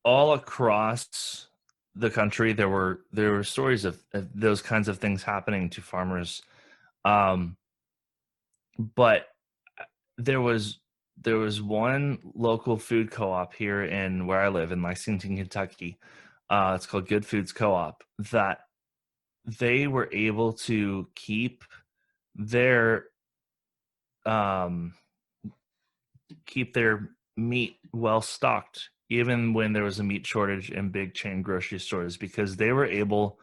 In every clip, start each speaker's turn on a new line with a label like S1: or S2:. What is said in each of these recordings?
S1: all across the country, there were stories of those kinds of things happening to farmers. Um, but there was there was one local food co-op here in where I live in Lexington, Kentucky. It's called Good Foods Co-op. That they were able to their um, keep their meat well stocked, even when there was a meat shortage in big chain grocery stores, because they were able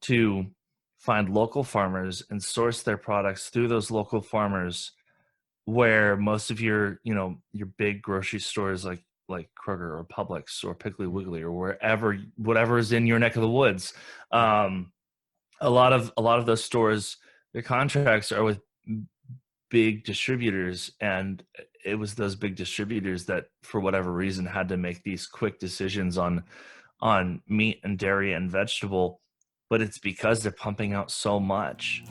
S1: to find local farmers and source their products through those local farmers, where most of your big grocery stores like Kroger or Publix or Piggly Wiggly or whatever is in your neck of the woods, um, a lot of those stores, their contracts are with big distributors, and it was those big distributors that for whatever reason had to make these quick decisions on meat and dairy and vegetable, but it's because they're pumping out so much.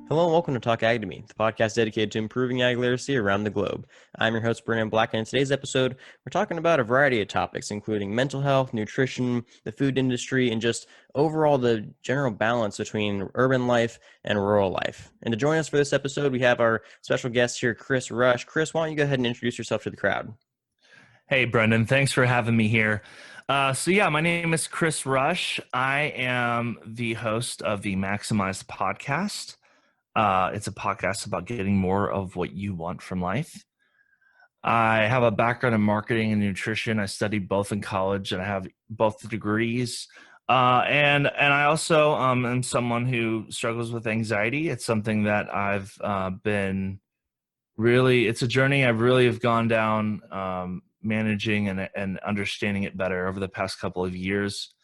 S2: Hello and welcome to Talk Ag to Me, the podcast dedicated to improving ag literacy around the globe. I'm your host, Brandon Black, and in today's episode, we're talking about a variety of topics, including mental health, nutrition, the food industry, and just overall the general balance between urban life and rural life. And to join us for this episode, we have our special guest here, Chris Rush. Chris, why don't you go ahead and introduce yourself to the crowd?
S1: Hey, Brendan, thanks for having me here. So my name is Chris Rush. I am the host of the Maximized podcast. It's a podcast about getting more of what you want from life. I have a background in marketing and nutrition. I studied both in college, and I have both degrees. And I also am someone who struggles with anxiety. It's something that I've been really. It's a journey I've really have gone down, managing and understanding it better over the past couple of years.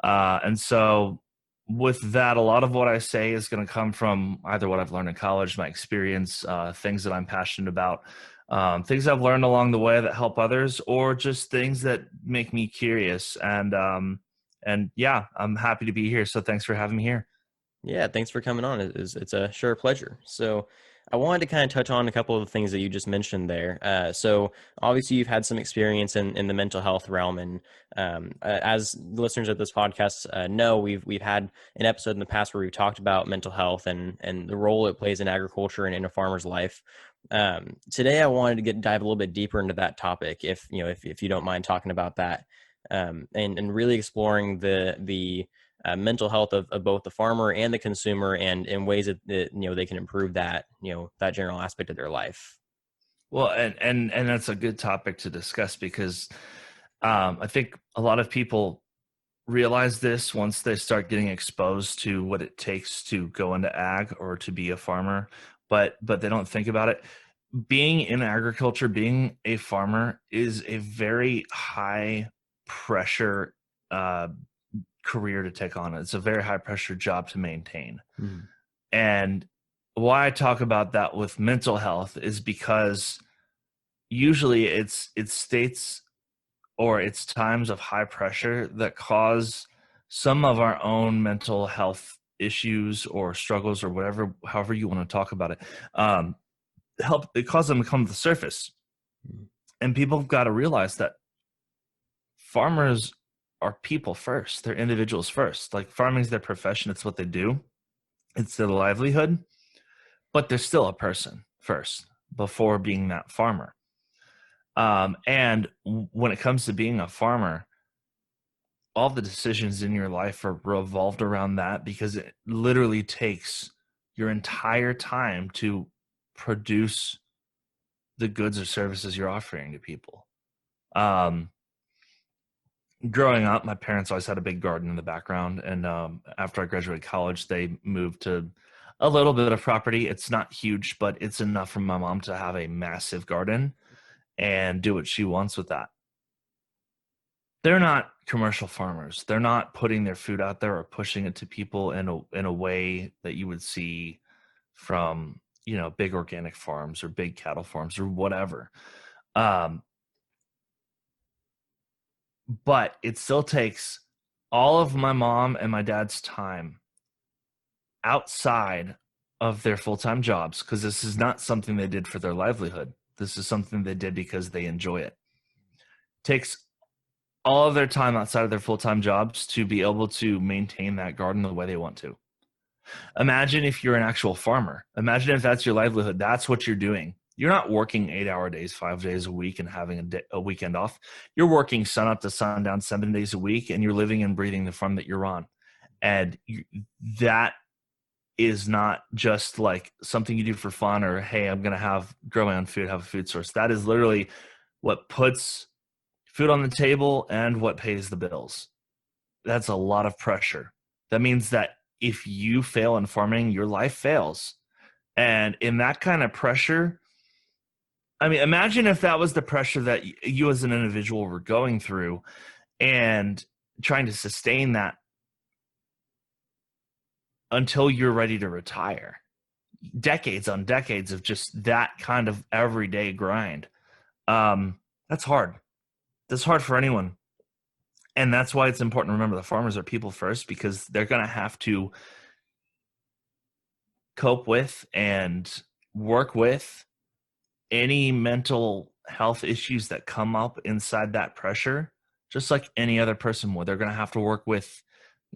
S1: And so with that, a lot of what I say is going to come from either what I've learned in college, my experience, things that I'm passionate about, things I've learned along the way that help others, or just things that make me curious. And yeah, I'm happy to be here. So thanks for having me here.
S2: Yeah, thanks for coming on. It's a sure pleasure. So, I wanted to kind of touch on a couple of the things that you just mentioned there. So, obviously, you've had some experience in the mental health realm, and as listeners of this podcast know, we've had an episode in the past where we've talked about mental health and the role it plays in agriculture and in a farmer's life. Today, I wanted to dive a little bit deeper into that topic, if you don't mind talking about that, and really exploring the mental health of both the farmer and the consumer, and in ways that they can improve that that general aspect of their life.
S1: Well, and that's a good topic to discuss, because I think a lot of people realize this once they start getting exposed to what it takes to go into ag or to be a farmer, but they don't think about it. Being in agriculture, being a farmer, is a very high pressure career to take on. It's a very high pressure job to maintain.
S2: Mm.
S1: And why I talk about that with mental health is because usually it's states or it's times of high pressure that cause some of our own mental health issues or struggles, or however you want to talk about it. It causes them to come to the surface.
S2: Mm.
S1: And people have got to realize that farmers are people first. They're individuals first. Like, farming is their profession. It's what they do. It's their livelihood, but they're still a person first before being that farmer. And when it comes to being a farmer, all the decisions in your life are revolved around that, because it literally takes your entire time to produce the goods or services you're offering to people. Growing up, my parents always had a big garden in the background, and after I graduated college, they moved to a little bit of property. It's not huge, but it's enough for my mom to have a massive garden and do what she wants with that. They're not commercial farmers. They're not putting their food out there or pushing it to people in a way that you would see from big organic farms or big cattle farms or whatever. Um, but it still takes all of my mom and my dad's time outside of their full-time jobs, because this is not something they did for their livelihood. This is something they did because they enjoy it. Takes all of their time outside of their full-time jobs to be able to maintain that garden the way they want to. Imagine if you're an actual farmer. Imagine if that's your livelihood. That's what you're doing. You're not working 8-hour days, 5 days a week, and having a weekend off. You're working sun up to sundown 7 days a week, and you're living and breathing the farm that you're on. And that is not just like something you do for fun, or, hey, I'm going to grow my own food, have a food source. That is literally what puts food on the table and what pays the bills. That's a lot of pressure. That means that if you fail in farming, your life fails. And in that kind of pressure, I mean, imagine if that was the pressure that you as an individual were going through and trying to sustain that until you're ready to retire. Decades on decades of just that kind of everyday grind. That's hard. That's hard for anyone. And that's why it's important to remember the farmers are people first, because they're going to have to cope with and work with any mental health issues that come up inside that pressure, just like any other person would. They're going to have to work with,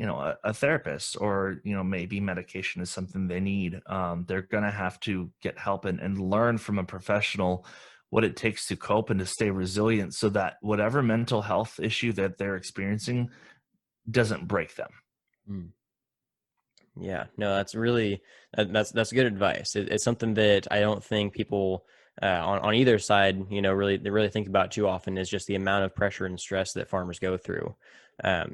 S1: a therapist, or, maybe medication is something they need. They're going to have to get help and learn from a professional what it takes to cope and to stay resilient, so that whatever mental health issue that they're experiencing doesn't break them.
S2: Mm. Yeah, no, that's really that's good advice. It's something that I don't think people on either side, really think about too often, is just the amount of pressure and stress that farmers go through.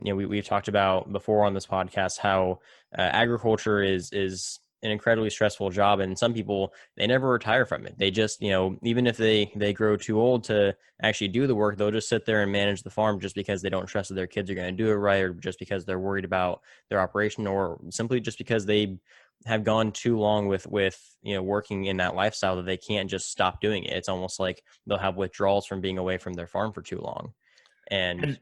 S2: We've talked about before on this podcast how agriculture is an incredibly stressful job, and some people, they never retire from it. They just, even if they grow too old to actually do the work, they'll just sit there and manage the farm just because they don't trust that their kids are going to do it right, or just because they're worried about their operation, or simply just because they have gone too long with working in that lifestyle that they can't just stop doing it. It's almost like they'll have withdrawals from being away from their farm for too long. And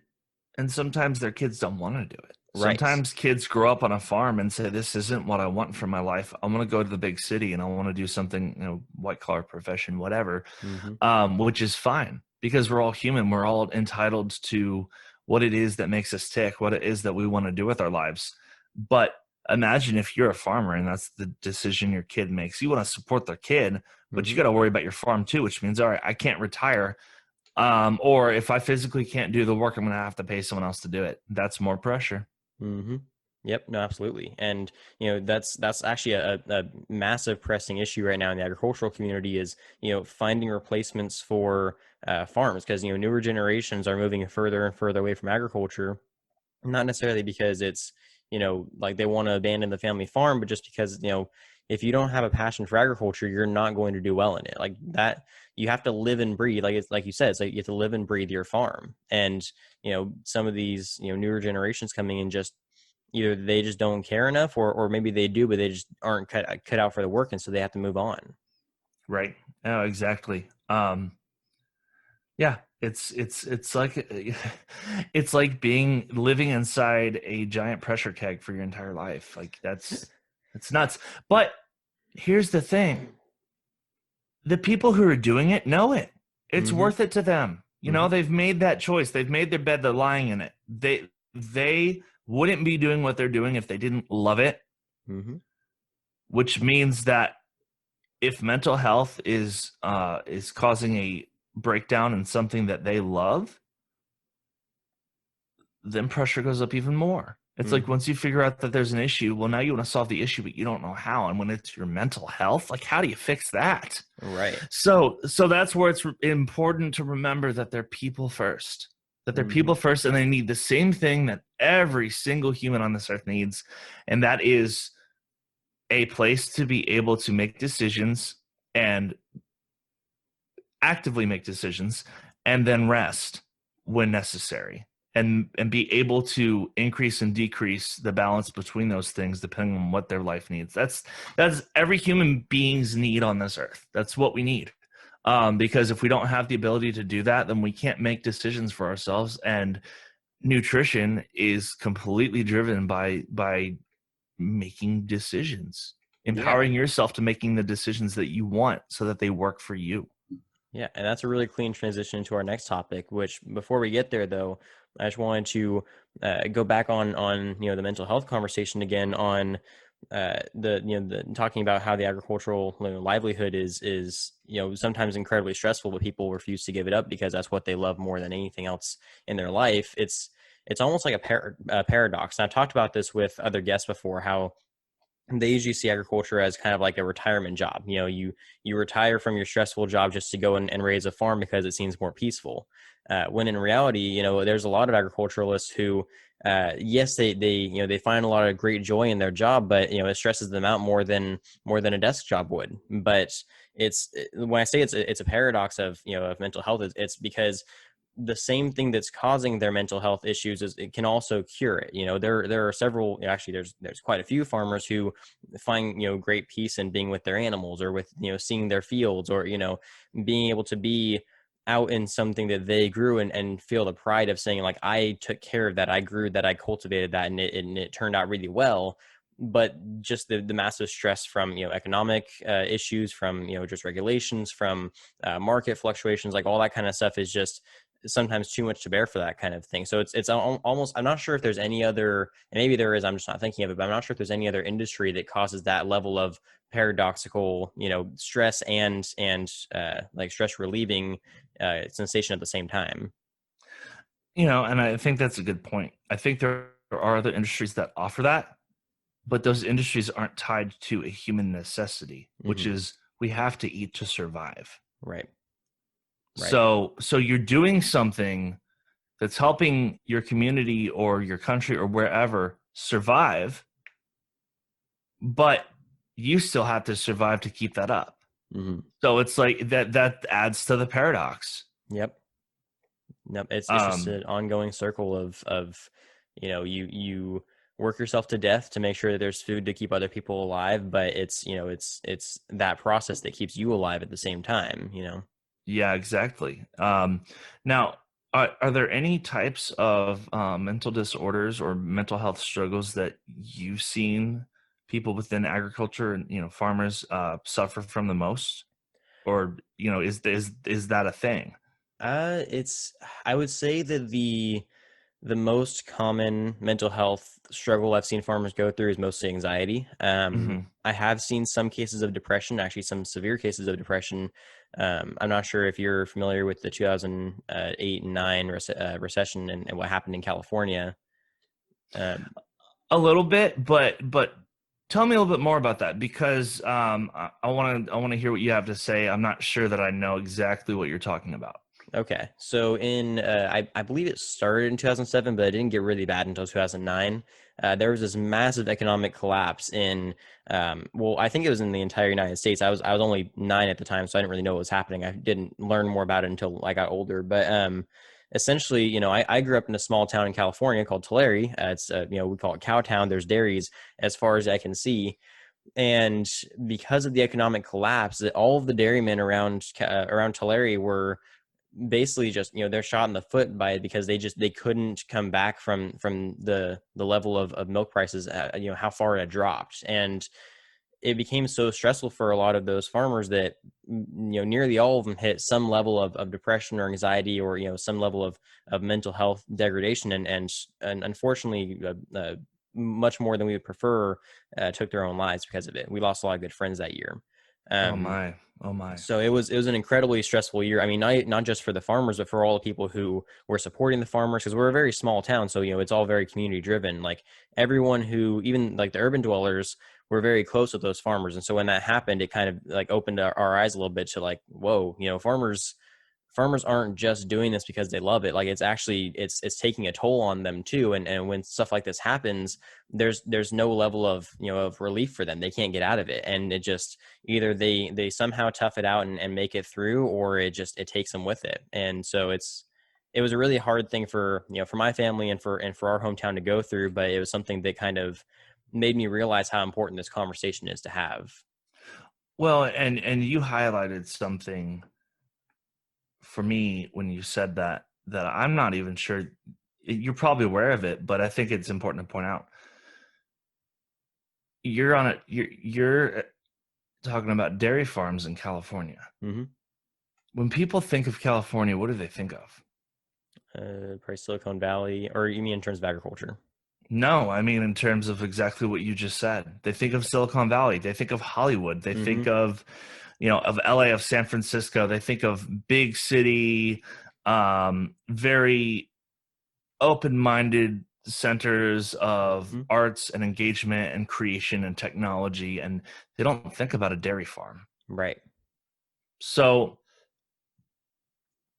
S1: And sometimes their kids don't want to do it.
S2: right.
S1: Sometimes kids grow up on a farm and say, this isn't what I want for my life. I want to go to the big city and I want to do something, white collar profession, whatever,
S2: Mm-hmm.
S1: which is fine, because we're all human. We're all entitled to what it is that makes us tick, what it is that we want to do with our lives. But imagine if you're a farmer and that's the decision your kid makes. You want to support their kid, but you
S2: Mm-hmm.
S1: got to worry about your farm too, which means, all right, I can't retire. Or if I physically can't do the work, I'm going to have to pay someone else to do it. That's more pressure.
S2: Mm-hmm. Yep. No, absolutely. And, that's actually a massive pressing issue right now in the agricultural community is, finding replacements for farms, because, newer generations are moving further and further away from agriculture, not necessarily because it's, like they want to abandon the family farm, but just because, if you don't have a passion for agriculture, you're not going to do well in it. Like that, you have to live and breathe. Like it's like you said, it's like you have to live and breathe your farm. And, some of these, newer generations coming in, just either they just don't care enough, or maybe they do, but they just aren't cut out for the work. And so they have to move on.
S1: Right. Oh, exactly. Yeah, it's like it's like living inside a giant pressure keg for your entire life. Like it's nuts. But here's the thing. The people who are doing it know it. It's
S2: Mm-hmm.
S1: worth it to them.
S2: Mm-hmm.
S1: They've made that choice. They've made their bed, they're lying in it. They wouldn't be doing what they're doing if they didn't love it,
S2: Mm-hmm.
S1: which means that if mental health is causing a breakdown in something that they love, then pressure goes up even more. It's like
S2: Mm-hmm.
S1: once you figure out that there's an issue, well, now you want to solve the issue, but you don't know how. And when it's your mental health, like, how do you fix that?
S2: Right.
S1: So that's where it's important to remember that they're people first,
S2: Mm-hmm.
S1: and they need the same thing that every single human on this earth needs. And that is a place to be able to make decisions and actively make decisions, and then rest when necessary. and be able to increase and decrease the balance between those things depending on what their life needs. That's every human being's need on this earth. That's what we need. Because if we don't have the ability to do that, then we can't make decisions for ourselves. And nutrition is completely driven by making decisions,
S2: Yeah.
S1: empowering yourself to making the decisions that you want so that they work for you.
S2: Yeah, and that's a really clean transition into our next topic. Which, before we get there, though, I just wanted to go back on the mental health conversation again on the talking about how the agricultural livelihood is sometimes incredibly stressful, but people refuse to give it up because that's what they love more than anything else in their life. It's almost like a paradox. And I've talked about this with other guests before, how they usually see agriculture as kind of like a retirement job. You retire from your stressful job just to go and raise a farm because it seems more peaceful. When in reality, there's a lot of agriculturalists who, yes, they find a lot of great joy in their job, but it stresses them out more than a desk job would. But when I say it's a paradox of mental health, it's because the same thing that's causing their mental health issues is it can also cure it. There are several, actually there's quite a few farmers who find great peace in being with their animals, or with seeing their fields, or being able to be out in something that they grew, and feel the pride of saying, like, I took care of that, I grew that, I cultivated that, and it turned out really well. But just the massive stress from economic issues, from just regulations, from market fluctuations, like all that kind of stuff is just sometimes too much to bear for that kind of thing. So it's almost, I'm not sure if there's any other, and maybe there is, I'm just not thinking of it, but I'm not sure if there's any other industry that causes that level of paradoxical, stress and like stress relieving sensation at the same time.
S1: And I think that's a good point. I think there are other industries that offer that, but those industries aren't tied to a human necessity, which
S2: Hmm.
S1: is we have to eat to survive.
S2: Right. Right.
S1: So you're doing something that's helping your community or your country or wherever survive, but you still have to survive to keep that up.
S2: Hmm.
S1: So it's like that adds to the paradox.
S2: Yep. Nope. It's just
S1: Um,
S2: an ongoing circle of you work yourself to death to make sure that there's food to keep other people alive, but it's that process that keeps you alive at the same time.
S1: yeah, exactly. Now, are there any types of mental disorders or mental health struggles that you've seen people within agriculture and farmers suffer from the most, or is that a thing?
S2: It's I would say that the most common mental health struggle I've seen farmers go through is mostly anxiety.
S1: Hmm.
S2: I have seen some cases of depression, actually some severe cases of depression. I'm not sure if you're familiar with the 2008 and 9 recession and what happened in California. Um,
S1: A little bit, but tell me a little bit more about that because I want to hear what you have to say. I'm not sure that I know exactly what you're talking about.
S2: Okay, so I believe it started in 2007, but it didn't get really bad until 2009. There was this massive economic collapse in, well, I think it was in the entire United States. I was only 9 at the time, so I didn't really know what was happening. I didn't learn more about it until I got older. But essentially, I grew up in a small town in California called Tulare. It's we call it Cowtown. There's dairies as far as I can see, and because of the economic collapse, that all of the dairymen around Tulare were basically just they're shot in the foot by it, because they couldn't come back from the level of milk prices, how far it had dropped. And it became so stressful for a lot of those farmers that nearly all of them hit some level of depression or anxiety, or some level of mental health degradation, and unfortunately much more than we would prefer took their own lives because of it. We lost a lot of good friends that year.
S1: Oh
S2: um,
S1: my, oh my.
S2: so it was an incredibly stressful year. I mean, not just for the farmers, but for all the people who were supporting the farmers, because we're a very small town. So it's all very community driven. Like, everyone who, even like the urban dwellers, were very close with those farmers. And so when that happened, it kind of like opened our eyes a little bit to, like, whoa, farmers aren't just doing this because they love it. Like, it's actually it's taking a toll on them too. And when stuff like this happens, there's no level of relief for them. They can't get out of it. And it just, either they somehow tough it out and make it through, or it takes them with it. And so it was a really hard thing for, for my family and for our hometown to go through, but it was something that kind of made me realize how important this conversation is to have.
S1: Well, and you highlighted something for me when you said that I'm not even sure you're probably aware of it, but I think it's important to point out. You're talking about dairy farms in California.
S2: Mm-hmm.
S1: When people think of California, what do they think of?
S2: Probably Silicon Valley, or you mean in terms of agriculture?
S1: No, I mean in terms of exactly what you just said. They think of Silicon Valley. They think of Hollywood. They
S2: Mm-hmm.
S1: think of, of LA, of San Francisco. They think of big city, very open-minded centers of
S2: Mm-hmm.
S1: arts and engagement and creation and technology, and they don't think about a dairy farm.
S2: Right.
S1: So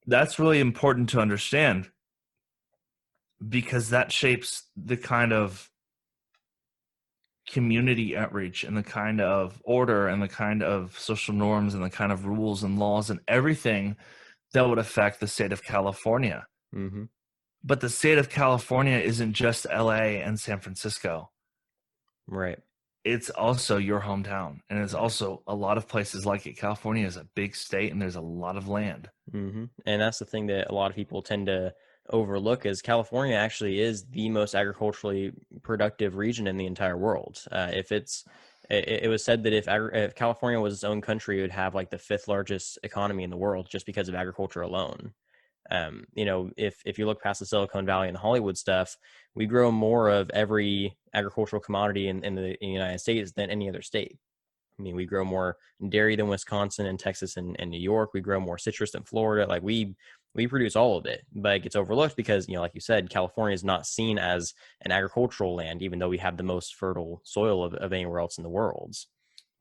S1: that's really important to understand because that shapes the kind of community outreach and the kind of order and the kind of social norms and the kind of rules and laws and everything that would affect the state of California.
S2: Mm-hmm.
S1: But the state of California isn't just LA and San Francisco.
S2: Right.
S1: It's also your hometown, and it's
S2: Right.
S1: also a lot of places like it. California is a big state and there's a lot of land.
S2: Mm-hmm. And that's the thing that a lot of people tend to overlook is California actually is the most agriculturally productive region in the entire world. If it's it was said that if California was its own country, it would have like the fifth largest economy in the world just because of agriculture alone. If you look past the Silicon Valley and the Hollywood stuff, we grow more of every agricultural commodity in the United States than any other state. I mean, we grow more dairy than Wisconsin and Texas and New York. We grow more citrus than Florida. Like we produce all of it, but it gets overlooked because, like you said, California is not seen as an agricultural land, even though we have the most fertile soil of anywhere else in the world.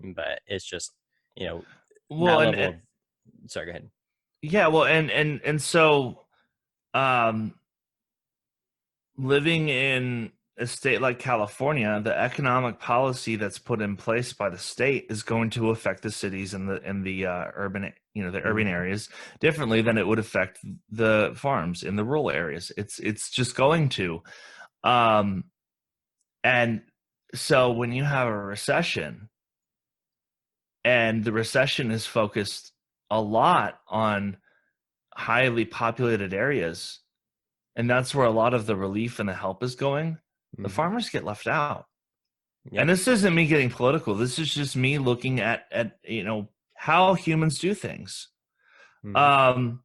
S2: But it's just, you know,
S1: Well,
S2: that
S1: and,
S2: level
S1: and
S2: of, sorry, go ahead.
S1: yeah, well, and so um living in a state like California, the economic policy that's put in place by the state is going to affect the cities and the urban, the urban
S2: Mm-hmm.
S1: areas differently than it would affect the farms in the rural areas. It's just going to. Um, and so when you have a recession and the recession is focused a lot on highly populated areas, and that's where a lot of the relief and the help is going, the
S2: Mm-hmm.
S1: farmers get left out. And
S2: Yep.
S1: this isn't me getting political. This is just me looking at how humans do things.
S2: Mm-hmm.
S1: Um,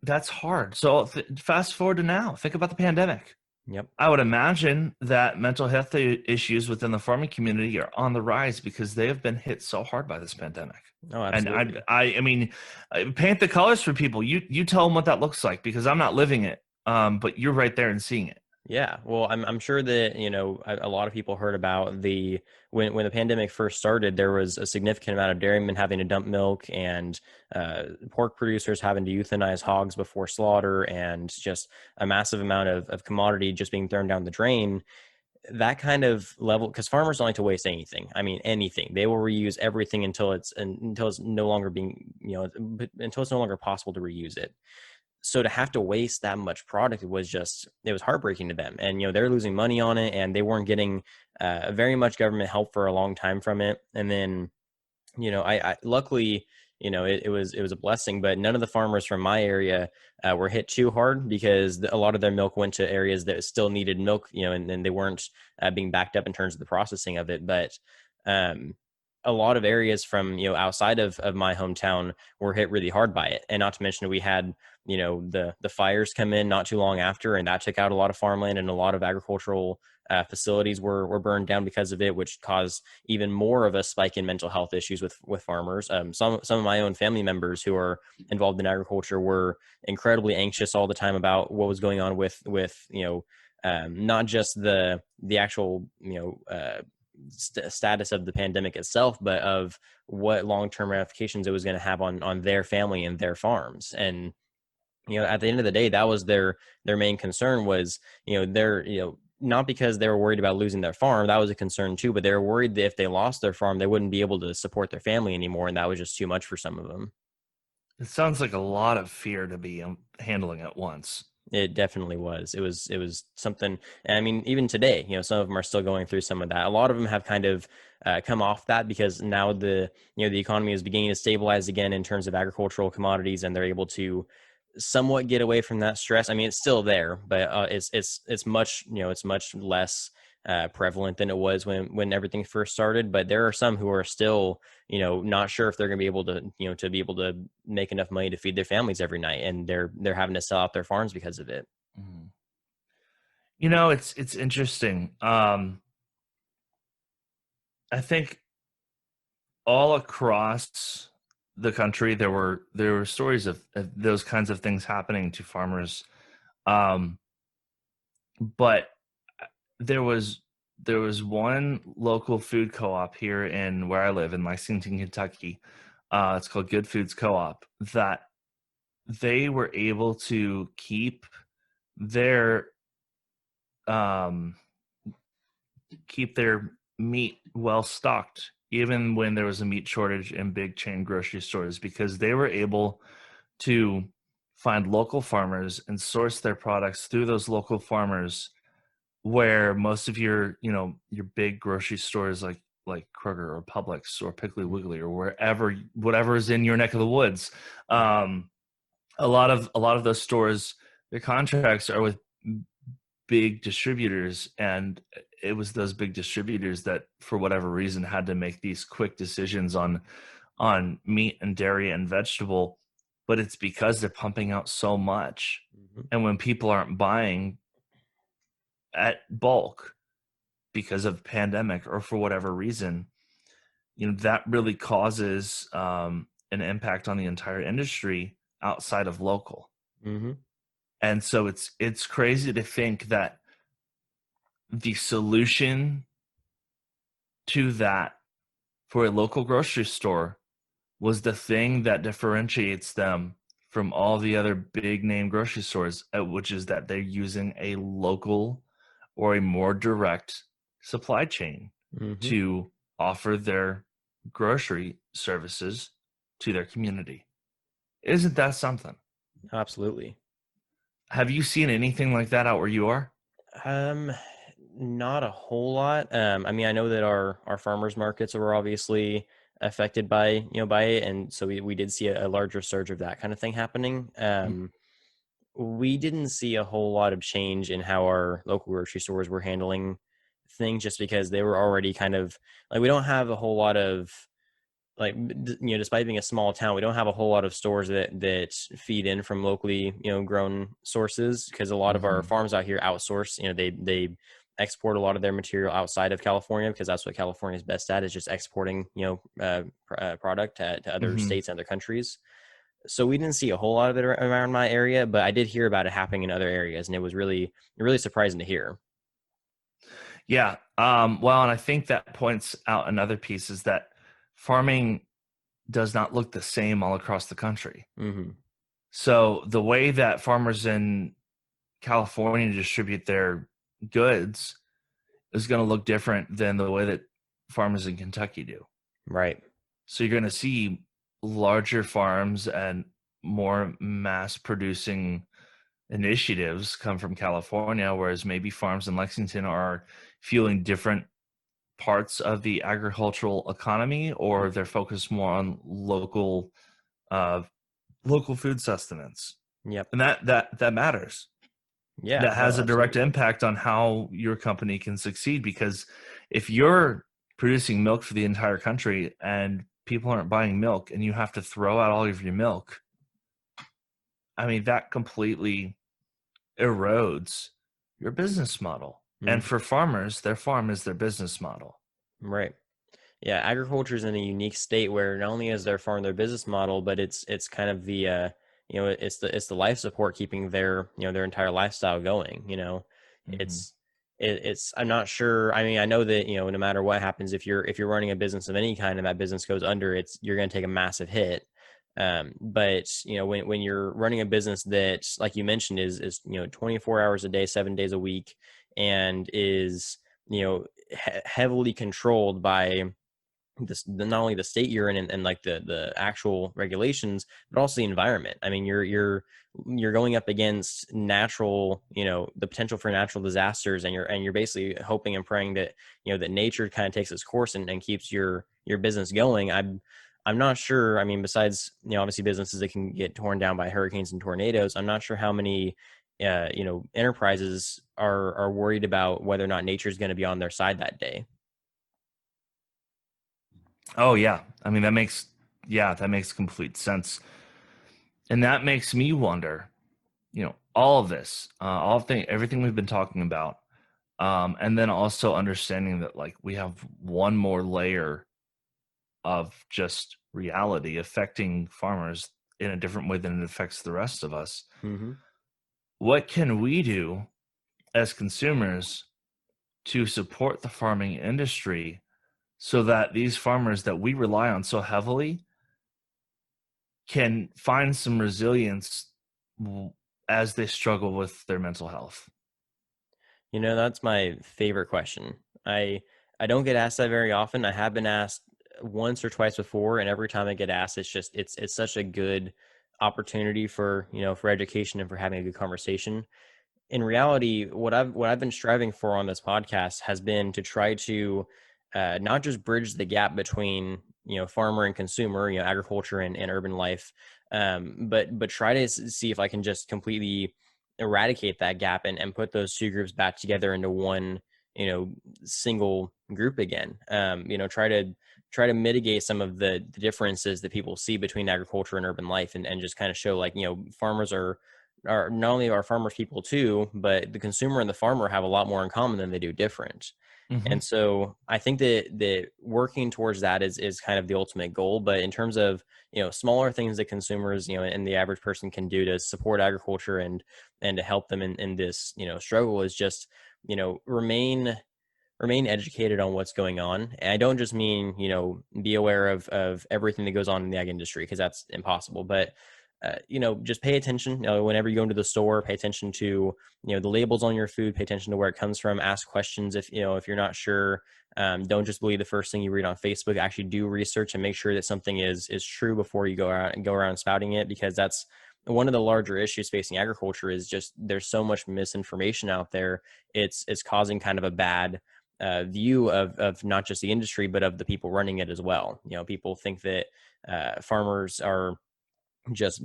S1: that's hard. So fast forward to now. Think about the pandemic.
S2: Yep.
S1: I would imagine that mental health issues within the farming community are on the rise because they have been hit so hard by this pandemic.
S2: Oh,
S1: And
S2: absolutely.
S1: I mean, paint the colors for people. You tell them what that looks like because I'm not living it. But you're right there and seeing it.
S2: Yeah, well, I'm sure that a lot of people heard about the when the pandemic first started. There was a significant amount of dairymen having to dump milk, and pork producers having to euthanize hogs before slaughter, and just a massive amount of commodity just being thrown down the drain. That kind of level, because farmers don't like to waste anything. I mean, anything. They will reuse everything until it's no longer being until it's no longer possible to reuse it. So to have to waste that much product it was heartbreaking to them, and they're losing money on it, and they weren't getting very much government help for a long time from it. And then I luckily it was a blessing, but none of the farmers from my area were hit too hard because a lot of their milk went to areas that still needed milk, and they weren't being backed up in terms of the processing of it. But um, a lot of areas from outside of my hometown were hit really hard by it, and not to mention we had the fires come in not too long after, and that took out a lot of farmland, and a lot of agricultural facilities were burned down because of it, which caused even more of a spike in mental health issues with farmers. Some of my own family members who are involved in agriculture were incredibly anxious all the time about what was going on with not just the actual status of the pandemic itself, but of what long-term ramifications it was going to have on their family and their farms. And at the end of the day, that was their main concern was their not because they were worried about losing their farm. That was a concern too, but they were worried that if they lost their farm, they wouldn't be able to support their family anymore, and that was just too much for some of them.
S1: It sounds like a lot of fear to be handling at once.
S2: It definitely was. It was something. And I mean, even today, some of them are still going through some of that. A lot of them have kind of come off that because now the economy is beginning to stabilize again in terms of agricultural commodities, and they're able to somewhat get away from that stress. I mean, it's still there, but it's much it's much less prevalent than it was when everything first started. But there are some who are still not sure if they're going to be able to to be able to make enough money to feed their families every night, and they're having to sell out their farms because of it.
S1: Mhm. It's interesting. I think all across the country there were stories of those kinds of things happening to farmers. Um, but there was there was one local food co-op here in where I live in Lexington, Kentucky. It's called Good Foods Co-op. That they were able to their um, keep their meat well stocked, even when there was a meat shortage in big chain grocery stores, because they were able to find local farmers and source their products through those local farmers, where most of your big grocery stores like Kroger or Publix or Piggly Wiggly or whatever is in your neck of the woods, um, a lot of those stores, their contracts are with big distributors, and it was those big distributors that for whatever reason had to make these quick decisions on meat and dairy and vegetable. But it's because they're pumping out so much,
S2: Hmm.
S1: and when people aren't buying at bulk because of pandemic or for whatever reason, that really causes an impact on the entire industry outside of local.
S2: Hmm.
S1: And so it's crazy to think that the solution to that for a local grocery store was the thing that differentiates them from all the other big name grocery stores, which is that they're using a local or a more direct supply chain
S2: Hmm.
S1: to offer their grocery services to their community. Isn't that something?
S2: Absolutely.
S1: Have you seen anything like that out where you are?
S2: Um, Not a whole lot. I mean, I know that our farmers markets were obviously affected by it, and so we did see a larger surge of that kind of thing happening. We didn't see a whole lot of change in how our local grocery stores were handling things, just because they were already kind of like, we don't have a whole lot of like, despite being a small town, we don't have a whole lot of stores that feed in from locally grown sources, because a lot of our
S1: Hmm.
S2: farms out here outsource. They export a lot of their material outside of California, because that's what California is best at, is just exporting product to other
S1: Hmm.
S2: states and other countries. So we didn't see a whole lot of it around my area, but I did hear about it happening in other areas, and it was really surprising to hear.
S1: Yeah. Well, and I think that points out another piece is that farming does not look the same all across the country.
S2: Hmm.
S1: So the way that farmers in California distribute their goods is going to look different than the way that farmers in Kentucky do.
S2: Right.
S1: So you're going to see larger farms and more mass producing initiatives come from California, whereas maybe farms in Lexington are fueling different parts of the agricultural economy, or they're focused more on uh, local food sustenance.
S2: Yep.
S1: And that matters.
S2: Yeah.
S1: That
S2: No,
S1: has a direct
S2: absolutely.
S1: impact on how your company can succeed, because if you're producing milk for the entire country and people aren't buying milk and you have to throw out all of your milk, I mean, that completely erodes your business model. And
S2: Hmm.
S1: for farmers, their farm is their business model.
S2: Right. Yeah, agriculture is in a unique state where not only is their farm their business model, but it's kind of the it's the life support keeping their entire lifestyle going.
S1: Hmm.
S2: It's it's I'm not sure. I mean, I know that no matter what happens, if you're running a business of any kind and that business goes under, you're going to take a massive hit. But when you're running a business that, like you mentioned, is 24 hours a day, 7 days a week, and is heavily controlled by not only the state you're in and like the actual regulations, but also the environment. I mean, you're going up against natural, the potential for natural disasters, and you're basically hoping and praying that, that nature kind of takes its course and keeps your business going. I'm not sure. I mean, besides, obviously businesses that can get torn down by hurricanes and tornadoes, I'm not sure how many enterprises are worried about whether or not nature is going to be on their side that day.
S1: Oh yeah. I mean, that makes complete sense. And that makes me wonder, all of this, everything we've been talking about, and then also understanding that like we have one more layer of just reality affecting farmers in a different way than it affects the rest of us.
S2: Mm-hmm.
S1: What can we do as consumers to support the farming industry so that these farmers that we rely on so heavily can find some resilience as they struggle with their mental health?
S2: That's my favorite question. I don't get asked that very often. I have been asked once or twice before, and every time I get asked, it's such a good opportunity for, for education and for having a good conversation. In reality, what I've been striving for on this podcast has been to try to not just bridge the gap between, farmer and consumer, agriculture and urban life, but try to see if I can just completely eradicate that gap and put those two groups back together into one, single group again. Try to mitigate some of the differences that people see between agriculture and urban life, and just kind of show like, farmers are not only are farmers people too, but the consumer and the farmer have a lot more in common than they do different.
S1: Hmm.
S2: And so I think that working towards that is kind of the ultimate goal. But in terms of, smaller things that consumers, and the average person can do to support agriculture and to help them in this, struggle, is just, remain educated on what's going on. And I don't just mean, be aware of everything that goes on in the ag industry, because that's impossible. But just pay attention. Whenever you go into the store, pay attention to, the labels on your food, pay attention to where it comes from, ask questions if you're not sure. Don't just believe the first thing you read on Facebook. Actually do research and make sure that something is true before you go around spouting it, because that's one of the larger issues facing agriculture. Is just there's so much misinformation out there. It's causing kind of a bad view of not just the industry, but of the people running it as well. People think that farmers are just,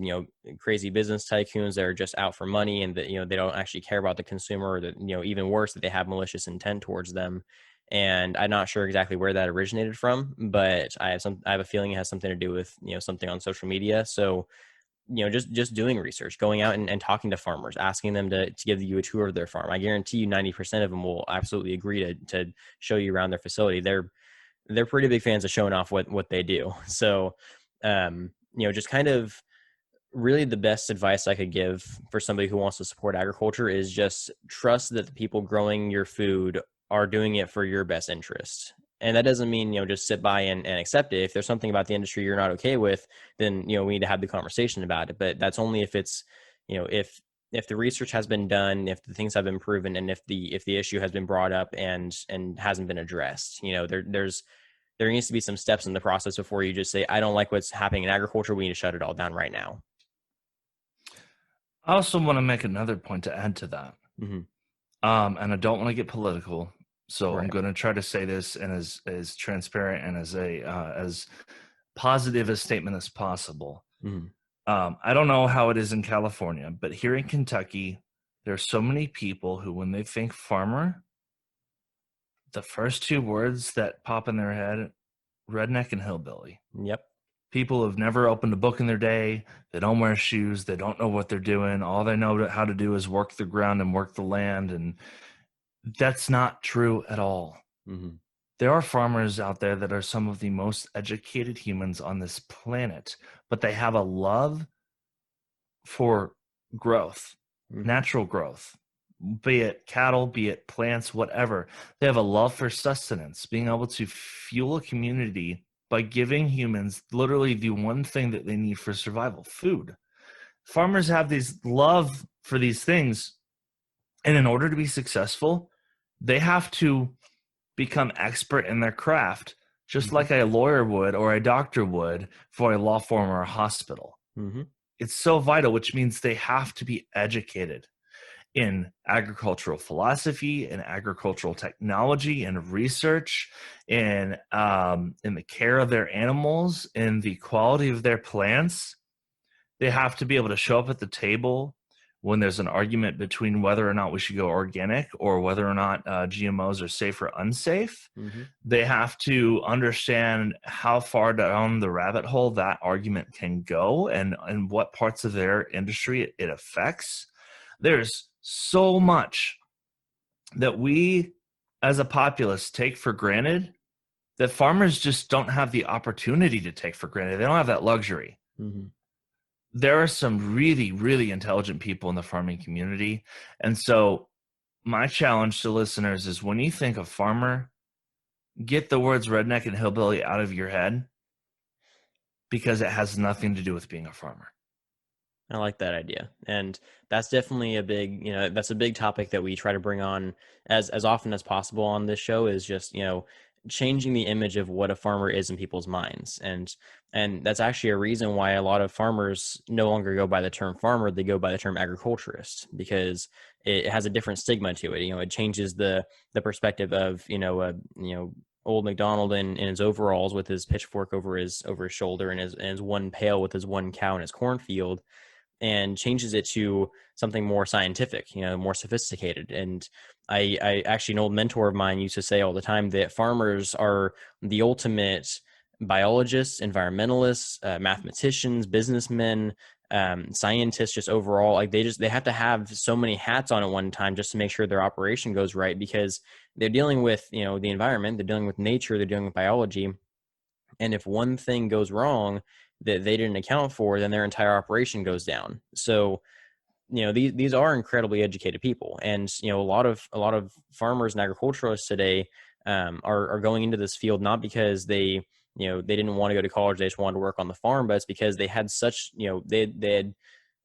S2: crazy business tycoons that are just out for money, and that, they don't actually care about the consumer, or that, even worse, that they have malicious intent towards them. And I'm not sure exactly where that originated from, but I have a feeling it has something to do with, something on social media. So, just doing research, going out and talking to farmers, asking them to give you a tour of their farm. I guarantee you 90% of them will absolutely agree to show you around their facility. They're pretty big fans of showing off what they do. So, just kind of really the best advice I could give for somebody who wants to support agriculture is just trust that the people growing your food are doing it for your best interest. And that doesn't mean, just sit by and accept it. If there's something about the industry you're not okay with, then, we need to have the conversation about it. But that's only if it's, if the research has been done, if the things have been proven, and if the issue has been brought up and hasn't been addressed. There needs to be some steps in the process before you just say, I don't like what's happening in agriculture, we need to shut it all down right now.
S1: I also want to make another point to add to that.
S2: Mm-hmm.
S1: And I don't want to get political, so I'm
S2: Right.
S1: going to try to say this and as transparent and as positive a statement as possible.
S2: Mm-hmm.
S1: I don't know how it is in California, but here in Kentucky, there's so many people who, when they think farmer, the first two words that pop in their head, redneck and hillbilly.
S2: Yep.
S1: People have never opened a book in their day. They don't wear shoes. They don't know what they're doing. All they know how to do is work the ground and work the land. And that's not true at all.
S2: Mm-hmm.
S1: There are farmers out there that are some of the most educated humans on this planet, but they have a love for growth,
S2: Mm-hmm.
S1: natural growth, be it cattle, be it plants, whatever. They have a love for sustenance, being able to fuel a community by giving humans literally the one thing that they need for survival, food. Farmers have this love for these things, and in order to be successful, they have to become expert in their craft just
S2: Mm-hmm.
S1: like a lawyer would or a doctor would for a law firm or a hospital.
S2: Mm-hmm.
S1: It's so vital, which means they have to be educated in agricultural philosophy and agricultural technology and research in the care of their animals and the quality of their plants. They have to be able to show up at the table when there's an argument between whether or not we should go organic or whether or not GMOs are safe or unsafe.
S2: Mm-hmm.
S1: They have to understand how far down the rabbit hole that argument can go and what parts of their industry it affects. There's so much that we as a populace take for granted that farmers just don't have the opportunity to take for granted. They don't have that luxury.
S2: Mm-hmm.
S1: There are some really, really intelligent people in the farming community. And so my challenge to listeners is when you think of farmer, get the words redneck and hillbilly out of your head because it has nothing to do with being a farmer.
S2: I like that idea. And that's definitely a big, that's a big topic that we try to bring on as often as possible on this show is just, changing the image of what a farmer is in people's minds. And that's actually a reason why a lot of farmers no longer go by the term farmer, they go by the term agriculturist because it has a different stigma to it. It changes the perspective of, old McDonald in his overalls with his pitchfork over his shoulder and his one pail with his one cow in his cornfield and changes it to something more scientific, more sophisticated. And I actually, an old mentor of mine used to say all the time that farmers are the ultimate biologists, environmentalists, mathematicians, businessmen, scientists, just overall. Like they have to have so many hats on at one time just to make sure their operation goes right because they're dealing with, the environment, they're dealing with nature, they're dealing with biology. And if one thing goes wrong that they didn't account for, then their entire operation goes down. So, these are incredibly educated people, and a lot of farmers and agriculturalists today are going into this field not because they didn't want to go to college, they just wanted to work on the farm, but it's because they had such they had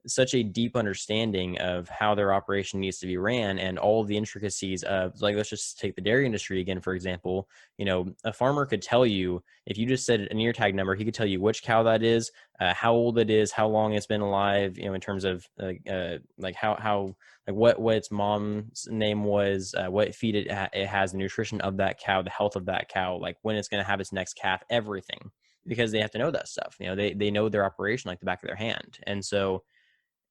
S2: such a deep understanding of how their operation needs to be ran and all of the intricacies of, like, let's just take the dairy industry again, for example. A farmer could tell you, if you just said an ear tag number, he could tell you which cow that is, how old it is, how long it's been alive, in terms of like how like what its mom's name was, what feed it has, the nutrition of that cow, the health of that cow, like when it's going to have its next calf, everything, because they have to know that stuff. They know their operation like the back of their hand. And so,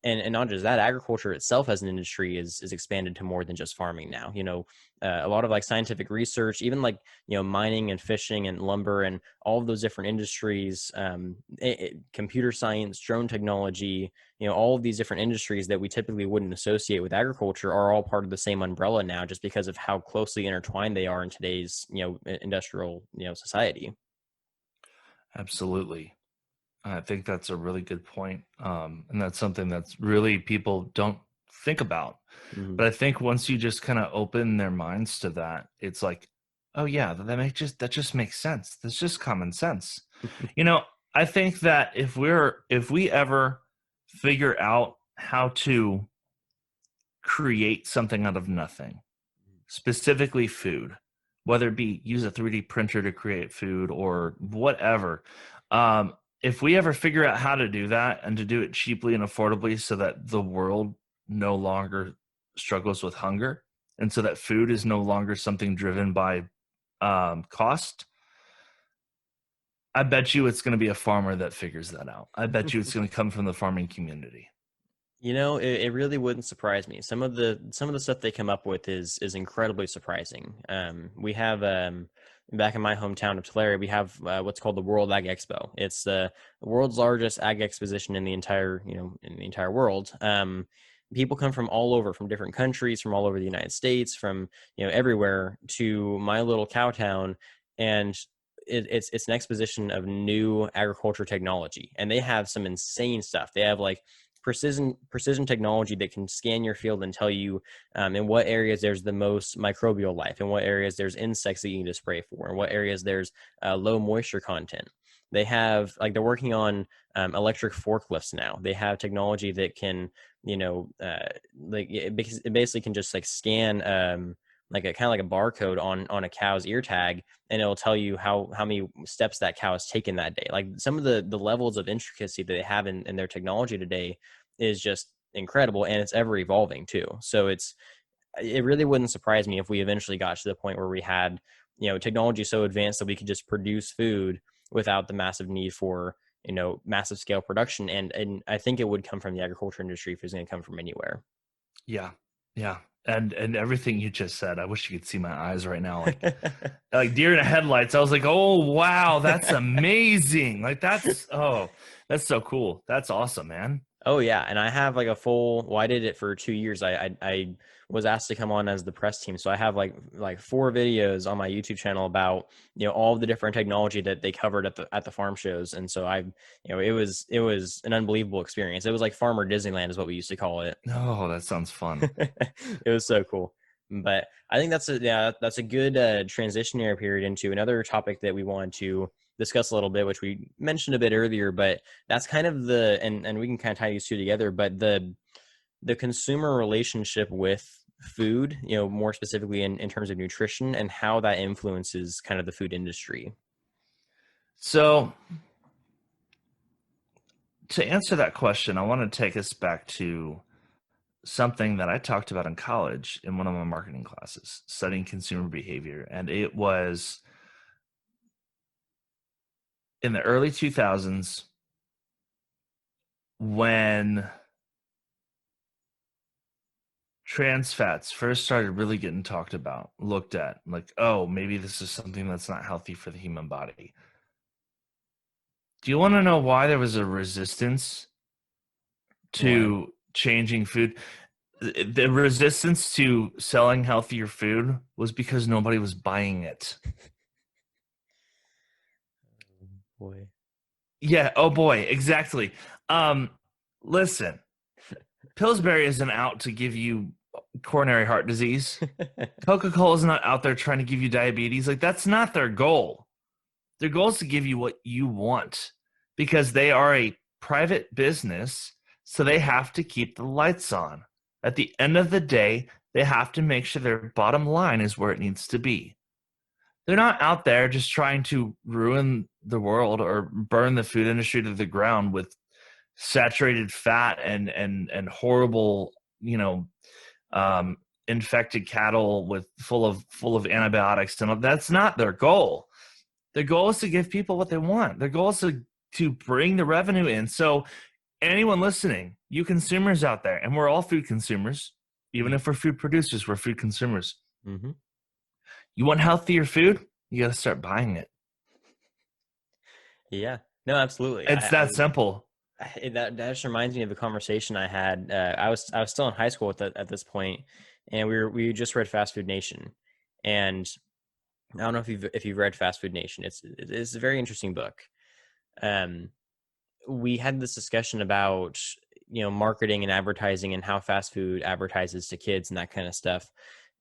S2: and not just that, agriculture itself as an industry is expanded to more than just farming now. A lot of like scientific research, even like mining and fishing and lumber and all of those different industries, computer science, drone technology, all of these different industries that we typically wouldn't associate with agriculture are all part of the same umbrella now, just because of how closely intertwined they are in today's industrial society.
S1: Absolutely. I think that's a really good point. And that's something that's really people don't think about.
S2: Mm-hmm.
S1: But I think once you just kind of open their minds to that, it's like, oh yeah, that just makes sense. That's just common sense. You know, I think that if we ever figure out how to create something out of nothing, specifically food, whether it be use a 3D printer to create food or whatever. If we ever figure out how to do that and to do it cheaply and affordably so that the world no longer struggles with hunger and so that food is no longer something driven by cost, I bet you it's going to be a farmer that figures that out. I bet you it's going to come from the farming community.
S2: It really wouldn't surprise me. Some of the stuff they come up with is incredibly surprising. We have back in my hometown of Tulare, we have what's called the World Ag Expo. It's the world's largest ag exposition in the entire world. People come from all over, from different countries, from all over the United States, from everywhere to my little cow town, and it's an exposition of new agriculture technology, and they have some insane stuff. They have like precision technology that can scan your field and tell you in what areas there's the most microbial life, in what areas there's insects that you need to spray for, in what areas there's low moisture content. They have, like, they're working on electric forklifts now. They have technology that can, like it basically can just like scan like a kind of like a barcode on a cow's ear tag, and it'll tell you how many steps that cow has taken that day. Like some of the levels of intricacy that they have in their technology today is just incredible, and it's ever evolving too. So it really wouldn't surprise me if we eventually got to the point where we had, technology so advanced that we could just produce food without the massive need for, massive scale production. And I think it would come from the agriculture industry if it's going to come from anywhere.
S1: Yeah. Yeah. And everything you just said, I wish you could see my eyes right now. Like deer in the headlights. I was like, oh wow, that's amazing. Like that's so cool. That's awesome, man.
S2: Oh yeah, and I have like a full. Well, I did it for 2 years. I was asked to come on as the press team, so I have like 4 videos on my YouTube channel about all of the different technology that they covered at the farm shows, and so it was an unbelievable experience. It was like Farmer Disneyland is what we used to call it.
S1: Oh, that sounds fun.
S2: It was so cool. But I think that's a good transitionary period into another topic that we wanted to discuss a little bit, which we mentioned a bit earlier, but that's kind of and we can kind of tie these two together, but the consumer relationship with food, more specifically in terms of nutrition and how that influences kind of the food industry.
S1: So to answer that question, I want to take us back to something that I talked about in college in one of my marketing classes, studying consumer behavior. And it was in the early 2000s when trans fats first started really getting talked about, looked at, like, oh, maybe this is something that's not healthy for the human body. Do you want to know why there was a resistance to changing food? The resistance to selling healthier food was because nobody was buying it.
S2: Boy.
S1: Yeah. Oh boy. Exactly. Listen, Pillsbury isn't out to give you coronary heart disease. Coca-Cola is not out there trying to give you diabetes. Like that's not their goal. Their goal is to give you what you want because they are a private business. So they have to keep the lights on. At the end of the day, they have to make sure their bottom line is where it needs to be. They're not out there just trying to ruin the world or burn the food industry to the ground with saturated fat and horrible, infected cattle with full of antibiotics. And that's not their goal. Their goal is to give people what they want. Their goal is to bring the revenue in. So anyone listening, you consumers out there, and we're all food consumers, even if we're food producers, we're food consumers.
S2: Mm-hmm.
S1: You want healthier food? You got to start buying it.
S2: Yeah, no, absolutely.
S1: It's that simple.
S2: That just reminds me of a conversation I had. I was still in high school at this point, and we just read Fast Food Nation, and I don't know if you've read Fast Food Nation. It's a very interesting book. We had this discussion about marketing and advertising and how fast food advertises to kids and that kind of stuff.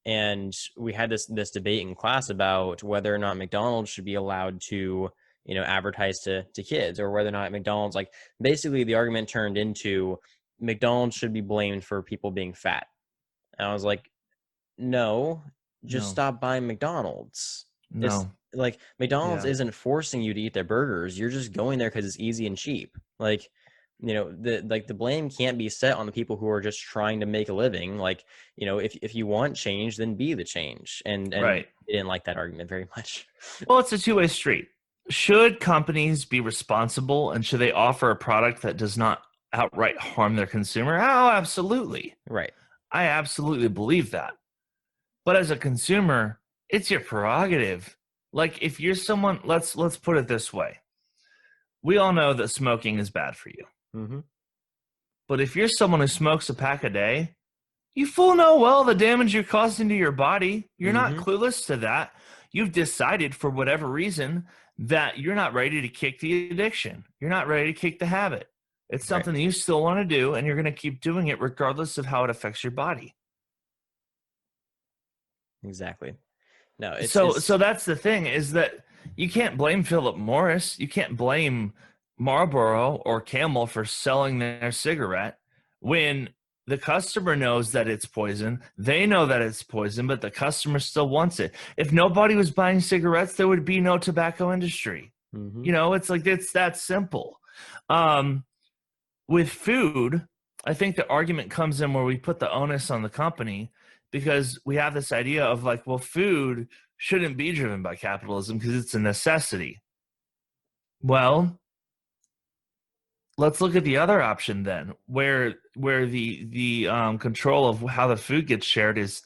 S2: And we had this debate in class about whether or not McDonald's should be allowed to advertise to kids, or whether or not McDonald's, like basically the argument turned into McDonald's should be blamed for people being fat. And I was like, no, just stop buying McDonald's.
S1: No.
S2: It's like McDonald's isn't forcing you to eat their burgers. You're just going there because it's easy and cheap. Like, the blame can't be set on the people who are just trying to make a living. Like, if you want change, then be the change. And
S1: right.
S2: I didn't like that argument very much.
S1: Well, it's a two-way street. Should companies be responsible, and should they offer a product that does not outright harm their consumer? Oh, absolutely.
S2: Right.
S1: I absolutely believe that. But as a consumer, it's your prerogative. Like if you're someone, let's put it this way. We all know that smoking is bad for you.
S2: Mm-hmm.
S1: But if you're someone who smokes a pack a day, you full know well the damage you're causing to your body. You're not clueless to that. You've decided for whatever reason that you're not ready to kick the addiction. You're not ready to kick the habit. It's something that you still want to do, and you're going to keep doing it regardless of how it affects your body.
S2: Exactly. No,
S1: so that's the thing, is that you can't blame Philip Morris. You can't blame Marlboro or Camel for selling their cigarette when the customer knows that it's poison. They know that it's poison, but the customer still wants it. If nobody was buying cigarettes, there would be no tobacco industry.
S2: Mm-hmm.
S1: You know, it's like it's that simple. With food, I think the argument comes in where we put the onus on the company because we have this idea of like, well, food shouldn't be driven by capitalism because it's a necessity. Well, let's look at the other option then, where the control of how the food gets shared is